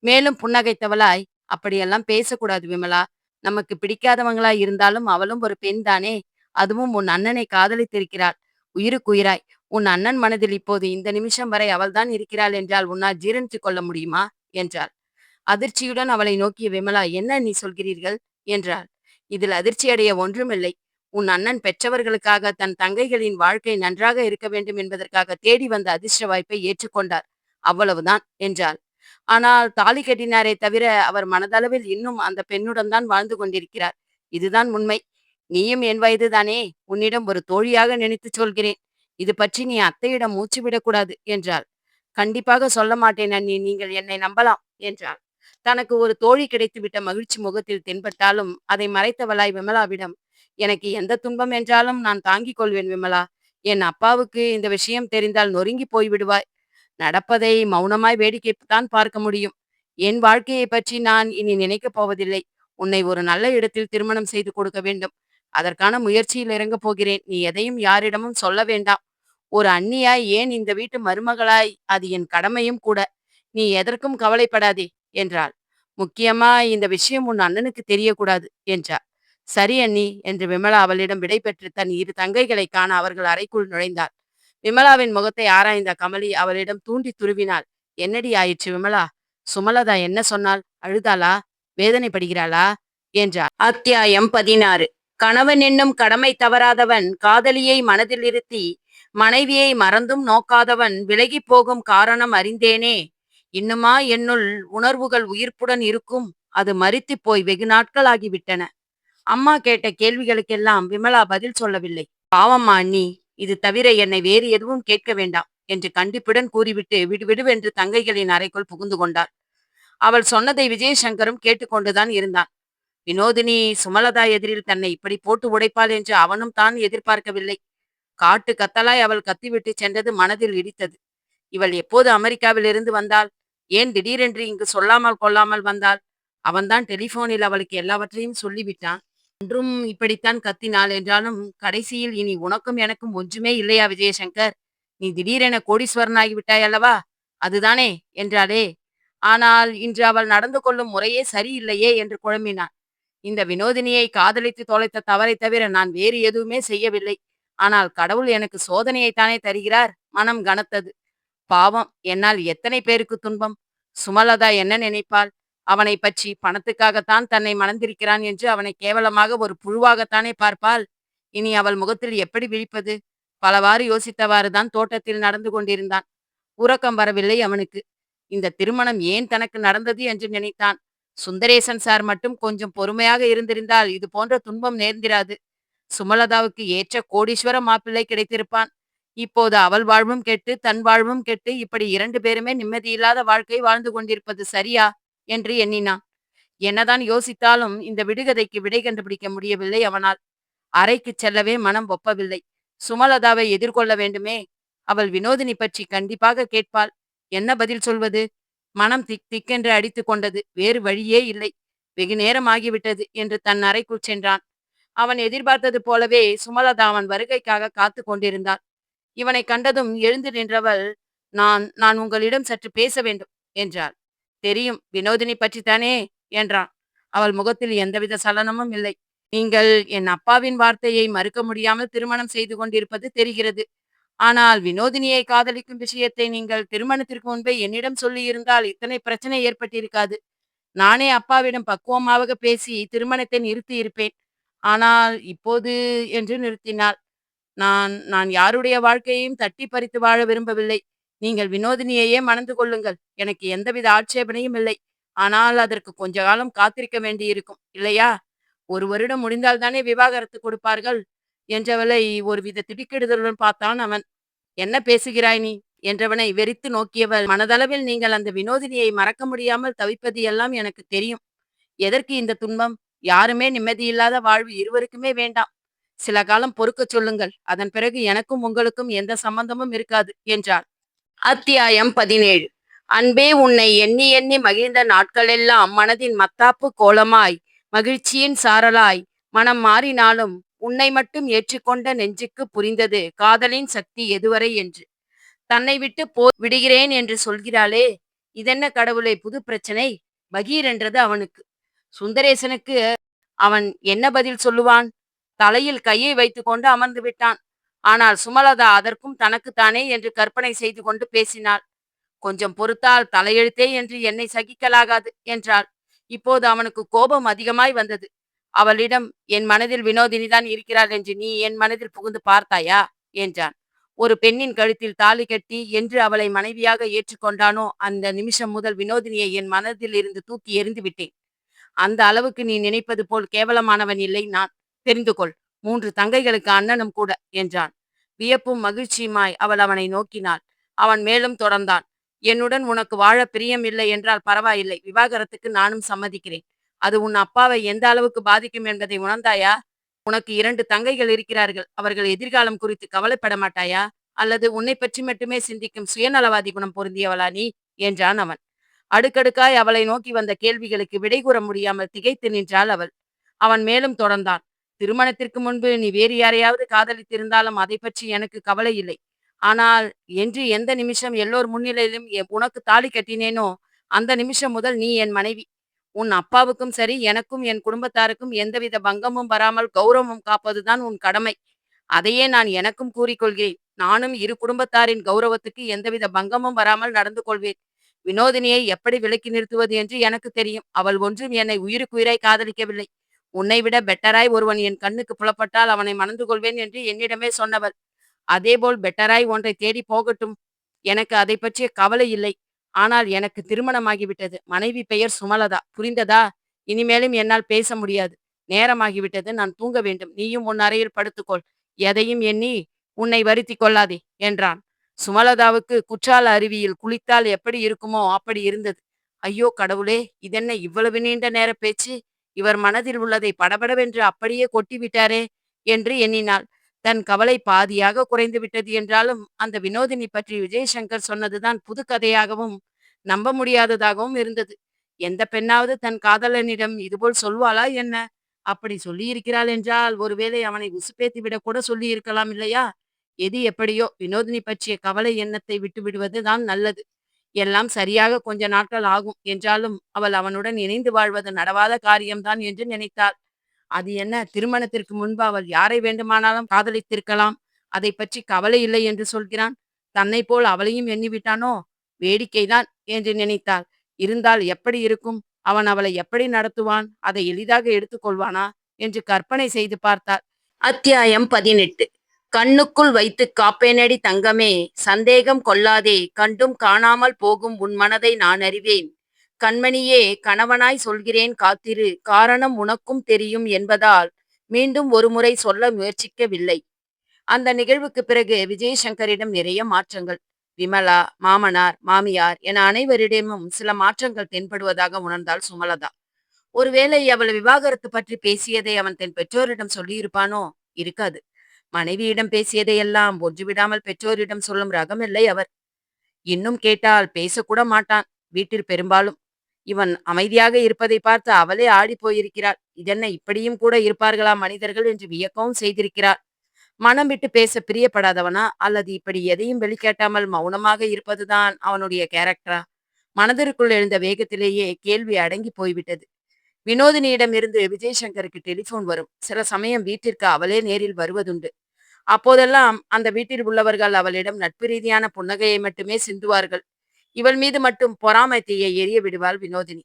மேலும் புன்னகைத்தவளாய், அப்படியெல்லாம் பேசக்கூடாது விமலா. நமக்கு பிடிக்காதவங்களாய் இருந்தாலும் அவளும் ஒரு பெண் தானே. அதுவும் உன் அண்ணனை காதலித்திருக்கிறாள். உயிருக்குயிராய். உன் அண்ணன் மனதில் இப்போது இந்த நிமிஷம் வரை அவள்தான் இருக்கிறாள் என்றால் உன்னால் ஜீரணித்துக் கொள்ள முடியுமா, என்றாள். அதிர்ச்சியுடன் அவளை நோக்கிய விமலா, என்ன நீ சொல்கிறீர்கள், என்றாள். இதில் அதிர்ச்சியடைய ஒன்றுமில்லை. உன் அண்ணன் பெற்றவர்களுக்காக தன் தங்கைகளின் வாழ்க்கை நன்றாக இருக்க வேண்டும் என்பதற்காக தேடி வந்த அதிர்ஷ்ட வாய்ப்பை ஏற்றுக்கொண்டார். அவ்வளவுதான், என்றாள். ஆனால் தாலி கட்டினாரே தவிர அவர் மனதளவில் இன்னும் அந்த பெண்ணுடன் தான் வாழ்ந்து கொண்டிருக்கிறார். இதுதான் உண்மை. நீயும் என் வயதுதானே. உன்னிடம் ஒரு தோழியாக நினைத்து சொல்கிறேன். இது பற்றி நீ அத்தையிடம் மூச்சு விடக்கூடாது, என்றாள். கண்டிப்பாக சொல்ல மாட்டேன் அண்ணி, நீங்கள் என்னை நம்பலாம், என்றாள். தனக்கு ஒரு தோழி கிடைத்து விட்ட மகிழ்ச்சி முகத்தில் தென்பட்டாலும் அதை மறைத்தவளாய் விமலாவிடம், எனக்கு எந்த துன்பம் என்றாலும் நான் தாங்கிக் கொள்வேன் விமலா. என் அப்பாவுக்கு இந்த விஷயம் தெரிந்தால் நொறுங்கி போய்விடுவாய். நடப்பதை மௌனமாய் வேடிக்கைத்தான் பார்க்க முடியும். என் வாழ்க்கையை பற்றி நான் இனி நினைக்கப் போவதில்லை. உன்னை ஒரு நல்ல இடத்தில் திருமணம் செய்து கொடுக்க வேண்டும். அதற்கான முயற்சியில் இறங்கப் போகிறேன். நீ எதையும் யாரிடமும் சொல்ல வேண்டாம். ஒரு அண்ணியாய், ஏன் இந்த வீட்டு மருமகளாய், அது என் கடமையும் கூட. நீ எதற்கும் கவலைப்படாதே, என்றாள். முக்கியமா இந்த விஷயம் உன் அண்ணனுக்கு தெரியக்கூடாது, என்றார். சரி அண்ணி, என்று விமலா அவளிடம் விடை பெற்று தன் இரு தங்கைகளை காண அவர்கள் அறைக்குள் நுழைந்தாள். விமலாவின் முகத்தை ஆராய்ந்த கமலி அவளிடம் தூண்டி துருவினாள். என்னடி ஆயிற்று விமலா? சுமலதா என்ன சொன்னாள்? அழுதாளா? வேதனைப்படுகிறாளா, என்றார். அத்தியாயம் 16. கணவன் என்னும் கடமை தவறாதவன் காதலியை மனதில் இருத்தி மனைவியை மறந்தும் நோக்காதவன் விலகி போகும் காரணம் அறிந்தேனே. இன்னுமா என்னுள் உணர்வுகள் உயிர்ப்புடன் இருக்கும்? அது மரித்து போய் வெகு நாட்கள் ஆகிவிட்டன. அம்மா கேட்ட கேள்விகளுக்கெல்லாம் விமலா பதில் சொல்லவில்லை. பாவம்மா அண்ணி, இது தவிர என்னை வேறு எதுவும் கேட்க வேண்டாம், என்று கண்டிப்புடன் கூறிவிட்டு விடுவிடுவென்று தங்கைகளின் அறைக்குள் புகுந்து கொண்டாள். அவள் சொன்னதை விஜயசங்கரும் கேட்டுக்கொண்டுதான் இருந்தான். வினோதினி சுமலதா எதிரில் தன்னை இப்படி போட்டு உடைப்பாள் என்று அவனும் தான் எதிர்பார்க்கவில்லை. காட்டு கத்தலாய் அவள் கத்திவிட்டு சென்றது மனதில் இடித்தது. இவள் எப்போது அமெரிக்காவில் இருந்து வந்தாள்? ஏன் திடீரென்று இங்கு சொல்லாமல் கொள்ளாமல் வந்தாள்? அவன்தான் டெலிபோனில் அவளுக்கு எல்லாவற்றையும் சொல்லிவிட்டான். ஒன்றும் இப்படித்தான் கத்தினாள் என்றாலும் கடைசியில் இனி உனக்கும் எனக்கும் ஒன்றுமே இல்லையா விஜயசங்கர்? நீ திடீரென கோடீஸ்வரனாகி விட்டாய் அல்லவா? அதுதானே, என்றாளே. ஆனால் இன்று அவள் நடந்து கொள்ளும் முறையே சரியில்லையே என்று குழம்பினான். இந்த வினோதினியை காதலித்து தொலைத்த தவறை தவிர நான் வேறு எதுவுமே செய்யவில்லை. ஆனால் கடவுள் எனக்கு சோதனையைத்தானே தருகிறார். மனம் கனத்தது. பாவம், என்னால் எத்தனை பேருக்கு துன்பம். சுமலதா என்ன நினைப்பாள்? அவனை பற்றி பணத்துக்காகத்தான் தன்னை மணந்திருக்கிறான் என்று அவனை கேவலமாக ஒரு புழுவாகத்தானே பார்ப்பாள். இனி அவள் முகத்தில் எப்படி விழிப்பது? பலவாறு யோசித்தவாறுதான் தோட்டத்தில் நடந்து கொண்டிருந்தான். உறக்கம் வரவில்லை அவனுக்கு. இந்த திருமணம் ஏன் தனக்கு நடந்தது என்று நினைத்தான். சுந்தரேசன் சார் மட்டும் கொஞ்சம் பொறுமையாக இருந்திருந்தால் இது போன்ற துன்பம் நேர்ந்திராது. சுமலதாவுக்கு ஏற்ற கோடீஸ்வர மாப்பிள்ளை கிடைத்திருப்பான். இப்போது அவள் வாழ்வும் கெட்டு தன் வாழ்வும் கெட்டு இப்படி 2 பேருமே நிம்மதியில்லாத வாழ்க்கை வாழ்ந்து கொண்டிருப்பது சரியா என்று எண்ணினான். என்னதான் யோசித்தாலும் இந்த விடுகதைக்கு விடை கண்டுபிடிக்க முடியவில்லை அவனால். அறைக்குச் செல்லவே மனம் ஒப்பவில்லை. சுமலதாவை எதிர்கொள்ள வேண்டுமே. அவள் வினோதினி பற்றி கண்டிப்பாக கேட்பாள். என்ன பதில் சொல்வது? மனம் திக் திக்கென்று அடித்துக் கொண்டது. வேறு வழியே இல்லை. வெகு நேரம் ஆகிவிட்டது என்று தன் அறைக்குள் சென்றான். அவன் எதிர்பார்த்தது போலவே சுமலதா அவன் வருகைக்காக காத்து கொண்டிருந்தாள். இவனை கண்டதும் எழுந்து நின்றவள், நான் நான் உங்களிடம் சற்று பேச வேண்டும் என்றாள். தெரியும், வினோதினி பற்றித்தானே என்றான். அவள் முகத்தில் எந்தவித சலனமும் இல்லை. நீங்கள் என் அப்பாவின் வார்த்தையை மறுக்க முடியாமல் திருமணம் செய்து கொண்டிருப்பது தெரிகிறது. ஆனால் வினோதினியை காதலிக்கும் விஷயத்தை நீங்கள் திருமணத்திற்கு முன்பே என்னிடம் சொல்லியிருந்தால் இத்தனை பிரச்சனை ஏற்பட்டிருக்காது. நானே அப்பாவிடம் பக்குவமாக பேசி திருமணத்தை நிறுத்தி இருப்பேன். ஆனால் இப்போது என்று நிறுத்தினாள். நான் நான் யாருடைய வாழ்க்கையையும் தட்டி பறித்து வாழ விரும்பவில்லை. நீங்கள் வினோதினியையே மணந்து கொள்ளுங்கள். எனக்கு எந்தவித ஆட்சேபனையும் இல்லை. ஆனால் அதற்கு கொஞ்ச காலம் காத்திருக்க வேண்டியிருக்கும், இல்லையா? 1 வருடம் முடிந்தால் தானே விவாகரத்து கொடுப்பார்கள் என்றவளை ஒருவித திடுக்கிடுதலுடன் பார்த்தான் அவன். என்ன பேசுகிறாய் நீ என்றவனை வெறித்து நோக்கியவள், மனதளவில் நீங்கள் அந்த வினோதினியை மறக்க முடியாமல் தவிப்பது எல்லாம் எனக்கு தெரியும். எதற்கு இந்த துன்பம்? யாருமே நிம்மதியில்லாத வாழ்வு இருவருக்குமே வேண்டாம். சில காலம் பொறுக்கச் சொல்லுங்கள். அதன் பிறகு எனக்கும் உங்களுக்கும் எந்த சம்பந்தமும் இருக்காது என்றாள். அத்தியாயம் 17. அன்பே, உன்னை எண்ணி எண்ணி மகிழ்ந்த நாட்களெல்லாம் மனதின் மத்தாப்பு கோலமாய் மகிழ்ச்சியின் சாரலாய் மனம் மாறினாலும் உன்னை மட்டும் ஏற்றுக்கொண்ட நெஞ்சுக்கு புரிந்தது காதலின் சக்தி எதுவரை என்று. தன்னை விட்டு விடுகிறேன் என்று சொல்கிறாளே, இதென்ன கடவுளே புது பிரச்சனை? பகீர் என்றது அவனுக்கு. சுந்தரேசனுக்கு அவன் என்ன பதில் சொல்லுவான்? தலையில் கையை வைத்துக்கொண்டு அமர்ந்து விட்டான். ஆனால் சுமலதா அதற்கும் தனக்குத்தானே என்று கற்பனை செய்து கொண்டு பேசினாள். கொஞ்சம் பொறுத்தால் தலையெழுத்தே என்று என்னை சகிக்கலாகாது என்றாள். இப்போது அவனுக்கு கோபம் அதிகமாய் வந்தது. அவளிடம், என் மனதில் வினோதினிதான் இருக்கிறாள் என்று நீ என் மனதில் புகுந்து பார்த்தாயா என்றான். ஒரு பெண்ணின் கழுத்தில் தாலி கட்டி என்று அவளை மனைவியாக ஏற்றுக்கொண்டானோ அந்த நிமிஷம் முதல் வினோதினியை என் மனதில் இருந்து தூக்கி எறிந்து விட்டேன். அந்த அளவுக்கு நீ நினைப்பது போல் கேவலமானவன் இல்லை நான். தெரிந்து கொள், 3 தங்கைகளுக்கு அண்ணனும் கூட என்றான். வியப்பும் மகிழ்ச்சியுமாய் அவள் அவனை நோக்கினாள். அவன் மேலும் தொடர்ந்தான். என்னுடன் உனக்கு வாழ பிரியம் இல்லை என்றால் பரவாயில்லை, விவாகரத்துக்கு நானும் சம்மதிக்கிறேன். அது உன் அப்பாவை எந்த அளவுக்கு பாதிக்கும் என்பதை உணர்ந்தாயா? உனக்கு 2 தங்கைகள் இருக்கிறார்கள். அவர்கள் எதிர்காலம் குறித்து கவலைப்பட மாட்டாயா? அல்லது உன்னை பற்றி மட்டுமே சிந்திக்கும் சுயநலவாதி குணம் பொருந்தியவளா நீ என்றான் அவன். அடுக்கடுக்காய் அவளை நோக்கி வந்த கேள்விகளுக்கு விடை கூற முடியாமல் திகைத்து நின்றாள் அவள். அவன் மேலும் தொடர்ந்தான். திருமணத்திற்கு முன்பு நீ வேறு யாரையாவது காதலித்திருந்தாலும் அதை பற்றி எனக்கு கவலை இல்லை. ஆனால் என்று எந்த நிமிஷம் எல்லோர் முன்னிலையிலும் உனக்கு தாலி கட்டினேனோ அந்த நிமிஷம் முதல் நீ என் மனைவி. உன் அப்பாவுக்கும் சரி, எனக்கும் என் குடும்பத்தாருக்கும் எந்தவித பங்கமும் வராமல் கௌரவம் காப்பதுதான் உன் கடமை. அதையே நான் எனக்கும் கூறிக்கொள்கிறேன். நானும் இரு குடும்பத்தாரின் கௌரவத்துக்கு எந்தவித பங்கமும் வராமல் நடந்து கொள்வேன். வினோதினியை எப்படி விலக்கி நிறுத்துவது என்று எனக்கு தெரியும். அவள் ஒன்றும் என்னை உயிருக்குயிராய் காதலிக்கவில்லை. உன்னை விட பெட்டராய் ஒருவன் என் கண்ணுக்கு புலப்பட்டால் அவனை மணந்து கொள்வேன் என்று என்னிடமே சொன்னவள். அதேபோல் பெட்டராய் ஒன்றை தேடி போகட்டும். எனக்கு அதை பற்றிய கவலை இல்லை. ஆனால் எனக்கு திருமணமாகிவிட்டது. மனைவி பெயர் சுமலதா. புரிந்ததா? இனிமேலும் என்னால் பேச முடியாது. நேரமாகிவிட்டது. நான் தூங்க வேண்டும். நீயும் உன் அறையில் படுத்துக்கொள். எதையும் எண்ணி உன்னை வருத்தி கொள்ளாதே என்றான். சுமலதாவுக்கு குற்றால அருவியில் குளித்தால் எப்படி இருக்குமோ அப்படி இருந்தது. ஐயோ கடவுளே, இதென்ன இவ்வளவு நீண்ட நேர பேச்சு? இவர் மனதில் உள்ளதை படபடவென்று அப்படியே கொட்டிவிட்டாரே என்று எண்ணினாள். தன் கவலை பாதியாக குறைந்து விட்டது என்றாலும் அந்த வினோதினி பற்றி விஜயசங்கர் சொன்னதுதான் புது கதையாகவும் நம்ப முடியாததாகவும் இருந்தது. எந்த பெண்ணாவது தன் காதலனிடம் இதுபோல் சொல்வாளா என்ன? அப்படி சொல்லியிருக்கிறாள் என்றால் ஒருவேளை அவனை உசுப்பேத்தி விட கூட சொல்லி இருக்கலாம், இல்லையா? எது எப்படியோ வினோதினி பற்றிய கவலை எண்ணத்தை விட்டு விடுவது தான் நல்லது. எல்லாம் சரியாக கொஞ்ச நாட்கள் ஆகும் என்றாலும் அவள் அவனுடன் இணைந்து வாழ்வது நடவாத காரியம்தான் என்று நினைத்தாள். அது என்ன, திருமணத்திற்கு முன்பு அவள் யாரை வேண்டுமானாலும் காதலித்திருக்கலாம். அதை பற்றி கவலை இல்லை என்று சொல்கிறான். தன்னை போல் அவளையும் எண்ணிவிட்டானோ? வேடிக்கைதான் என்று நினைத்தாள். இருந்தால் எப்படி இருக்கும்? அவன் அவளை எப்படி நடத்துவான்? அதை எளிதாக எடுத்துக்கொள்வானா என்று கற்பனை செய்து பார்த்தாள். அத்தியாயம் 18. கண்ணுக்குள் வைத்து காப்பேனடி தங்கமே, சந்தேகம் கொள்ளாதே, கண்டும் காணாமல் போகும் உன் மனதை நான் அறிவேன். கண்மணியே, கணவனாய் சொல்கிறேன் காத்திரு, காரணம் உனக்கும் தெரியும் என்பதால் மீண்டும் ஒருமுறை சொல்ல முயற்சிக்கவில்லை. அந்த நிகழ்வுக்கு பிறகு விஜயசங்கரிடம் நிறைய மாற்றங்கள். விமலா, மாமனார், மாமியார் என அனைவரிடமும் சில மாற்றங்கள் தென்படுவதாக உணர்ந்தாள் சுமலதா. ஒருவேளை அவள் விவாகரத்து பற்றி பேசியதை அவன் தன் பெற்றோரிடம் சொல்லியிருப்பானோ? இருக்காது. மனைவியிடம் பேசியதையெல்லாம் ஒன்றுவிடாமல் பெற்றோரிடம் சொல்லும் ரகமில்லை அவர். இன்னும் கேட்டால் பேசக்கூட மாட்டான் வீட்டில் பெரும்பாலும். இவன் அமைதியாக இருப்பதை பார்த்து அவளே ஆடிப் போயிருக்கிறாள். இதென்ன இப்படியும் கூட இருப்பார்களா மனிதர்கள் என்று வியக்கவும் செய்திருக்கிறாள். மனம் விட்டு பேச பிரியப்படாதவனா, அல்லது இப்படி எதையும் வெளிக்காட்டாமல் மௌனமாக இருப்பதுதான் அவனுடைய கேரக்டரா? மனதிற்குள் எழுந்த வேகத்திலேயே கேள்வி அடங்கி போய்விட்டது. வினோதினியிடம் இருந்து விஜயசங்கருக்கு டெலிபோன் வரும். சில சமயம் வீட்டிற்கு அவளே நேரில் வருவதுண்டு. அப்போதெல்லாம் அந்த வீட்டில் உள்ளவர்கள் அவளிடம் நட்பு ரீதியான புன்னகையை மட்டுமே சிந்துவார்கள். இவள் மீது மட்டும் பொறாமை தீயை எரிய விடுவாள் வினோதினி.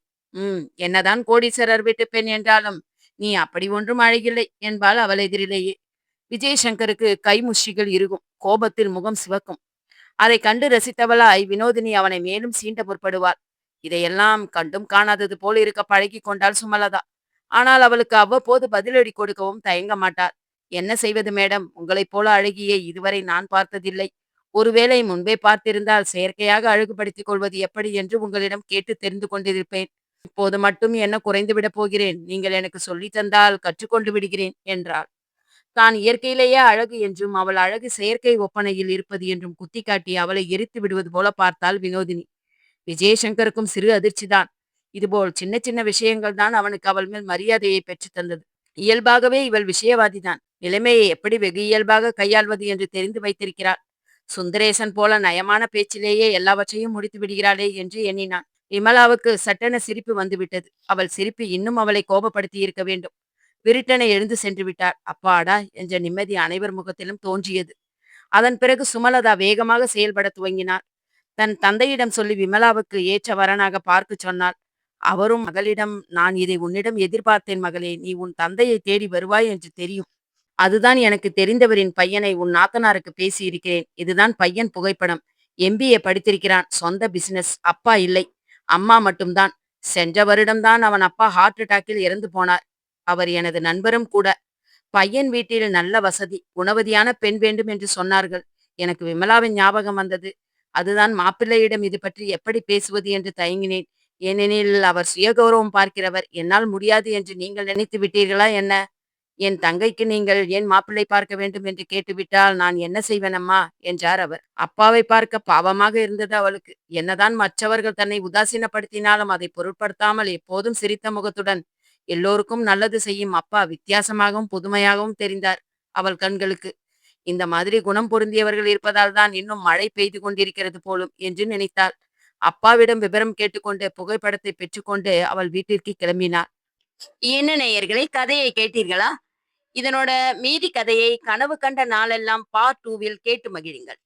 என்னதான் கோடீஸ்வரர் வீட்டு பெண் என்றாலும் நீ அப்படி ஒன்றும் அழகில்லை என்பாள் அவள் எதிரிலேயே. விஜயசங்கருக்கு கைமுஷிகள் இருக்கும், கோபத்தில் முகம் சிவக்கும். அதை கண்டு ரசித்தவளாய் வினோதினி அவனை மேலும் சீண்ட முற்படுவாள். இதையெல்லாம் கண்டும் காணாதது போல் இருக்க பழகி கொண்டாள் சுமலதா. ஆனால் அவளுக்கு அவ்வப்போது பதிலடி கொடுக்கவும் தயங்க மாட்டாள். என்ன செய்வது மேடம், உங்களைப் போல அழகியை இதுவரை நான் பார்த்ததில்லை. ஒருவேளை முன்பே பார்த்திருந்தால் செயற்கையாக அழகுபடுத்திக் கொள்வது எப்படி என்று உங்களிடம் கேட்டு தெரிந்து கொண்டிருப்பேன். இப்போது மட்டும் என்ன குறைந்து விடப் போகிறேன், நீங்கள் எனக்கு சொல்லித் தந்தால் கற்றுக்கொண்டு விடுகிறேன் என்றாள். தான் இயற்கையிலேயே அழகு என்றும் அவள் அழகு செயற்கை ஒப்பனையில் இருப்பது என்றும் குத்தி காட்டி அவளை எரித்து விடுவது போல பார்த்தாள் வினோதினி. விஜயசங்கருக்கும் சிறு அதிர்ச்சிதான். இதுபோல் சின்ன சின்ன விஷயங்கள் தான் அவனுக்கு அவள் மேல் மரியாதையை பெற்று தந்தது. இயல்பாகவே இவள் விஷயவாதிதான். நிலைமையை எப்படி வெகு இயல்பாக கையாள்வது என்று தெரிந்து வைத்திருக்கிறாள். சுந்தரேசன் போல நயமான பேச்சிலேயே எல்லாவற்றையும் முடித்து விடுகிறாளே என்று எண்ணினான். விமலாவுக்கு சட்டென சிரிப்பு வந்துவிட்டது. அவள் சிரிப்பு இன்னும் அவளை கோபப்படுத்தி இருக்க வேண்டும். விருட்டனை எழுந்து சென்று விட்டாள். அப்பாடா என்ற நிம்மதி அனைவர் முகத்திலும் தோன்றியது. அதன் பிறகு சுமலதா வேகமாக செயல்பட துவங்கினாள். தன் தந்தையிடம் சொல்லி விமலாவுக்கு ஏற்ற வரனாக பார்க்க சொன்னாள். அவரும் மகளிடம், நான் இதை உன்னிடம் எதிர்பார்த்தேன் மகளே, நீ உன் தந்தையை தேடி வருவாய் என்று தெரியும். அதுதான் எனக்கு தெரிந்தவரின் பையனை உன் நாத்தனாருக்கு பேசியிருக்கிறேன். இதுதான் பையன் புகைப்படம். எம்பிஏ படித்திருக்கிறான். சொந்த பிசினஸ். அப்பா இல்லை, அம்மா மட்டும்தான். சென்ற வருடம்தான் அவன் அப்பா ஹார்ட் அட்டாக்கில் இறந்து போனார். அவர் எனது நண்பரும் கூட. பையன் வீட்டில் நல்ல வசதி, குணவதியான பெண் வேண்டும் என்று சொன்னார்கள். எனக்கு விமலாவின் ஞாபகம் வந்தது. அதுதான் மாப்பிள்ளையிடம் இது பற்றி எப்படி பேசுவது என்று தயங்கினேன். ஏனெனில் அவர் சுயகௌரவம் பார்க்கிறவர். என்னால் முடியாது என்று நீங்கள் நினைத்து விட்டீர்களா என்ன? என் தங்கைக்கு நீங்கள் ஏன் மாப்பிள்ளை பார்க்க வேண்டும் என்று கேட்டுவிட்டால் நான் என்ன செய்வேன் அம்மா என்றார் அவர். அப்பாவை பார்க்க பாவமாக இருந்தது அவளுக்கு. என்னதான் மற்றவர்கள் தன்னை உதாசீனப்படுத்தினாலும் அதை பொருட்படுத்தாமல் எப்போதும் சிரித்த முகத்துடன் எல்லோருக்கும் நல்லது செய்யும் அப்பா வித்தியாசமாகவும் புதுமையாகவும் தெரிந்தார் அவள் கண்களுக்கு. இந்த மாதிரி குணம் பொருந்தியவர்கள் இருப்பதால் தான் இன்னும் மழை பெய்து கொண்டிருக்கிறது போலும் என்று நினைத்தாள். அப்பாவிடம் விவரம் கேட்டுக்கொண்டு புகைப்படத்தை பெற்றுக்கொண்டு அவள் வீட்டிற்கு கிளம்பினாள். என்ன நேயர்களே, கதையை கேட்டீர்களா? இதனோட மீதி கதையை கனவு கண்ட நாளெல்லாம் பார்ட் 2வில் கேட்டு மகிழுங்கள்.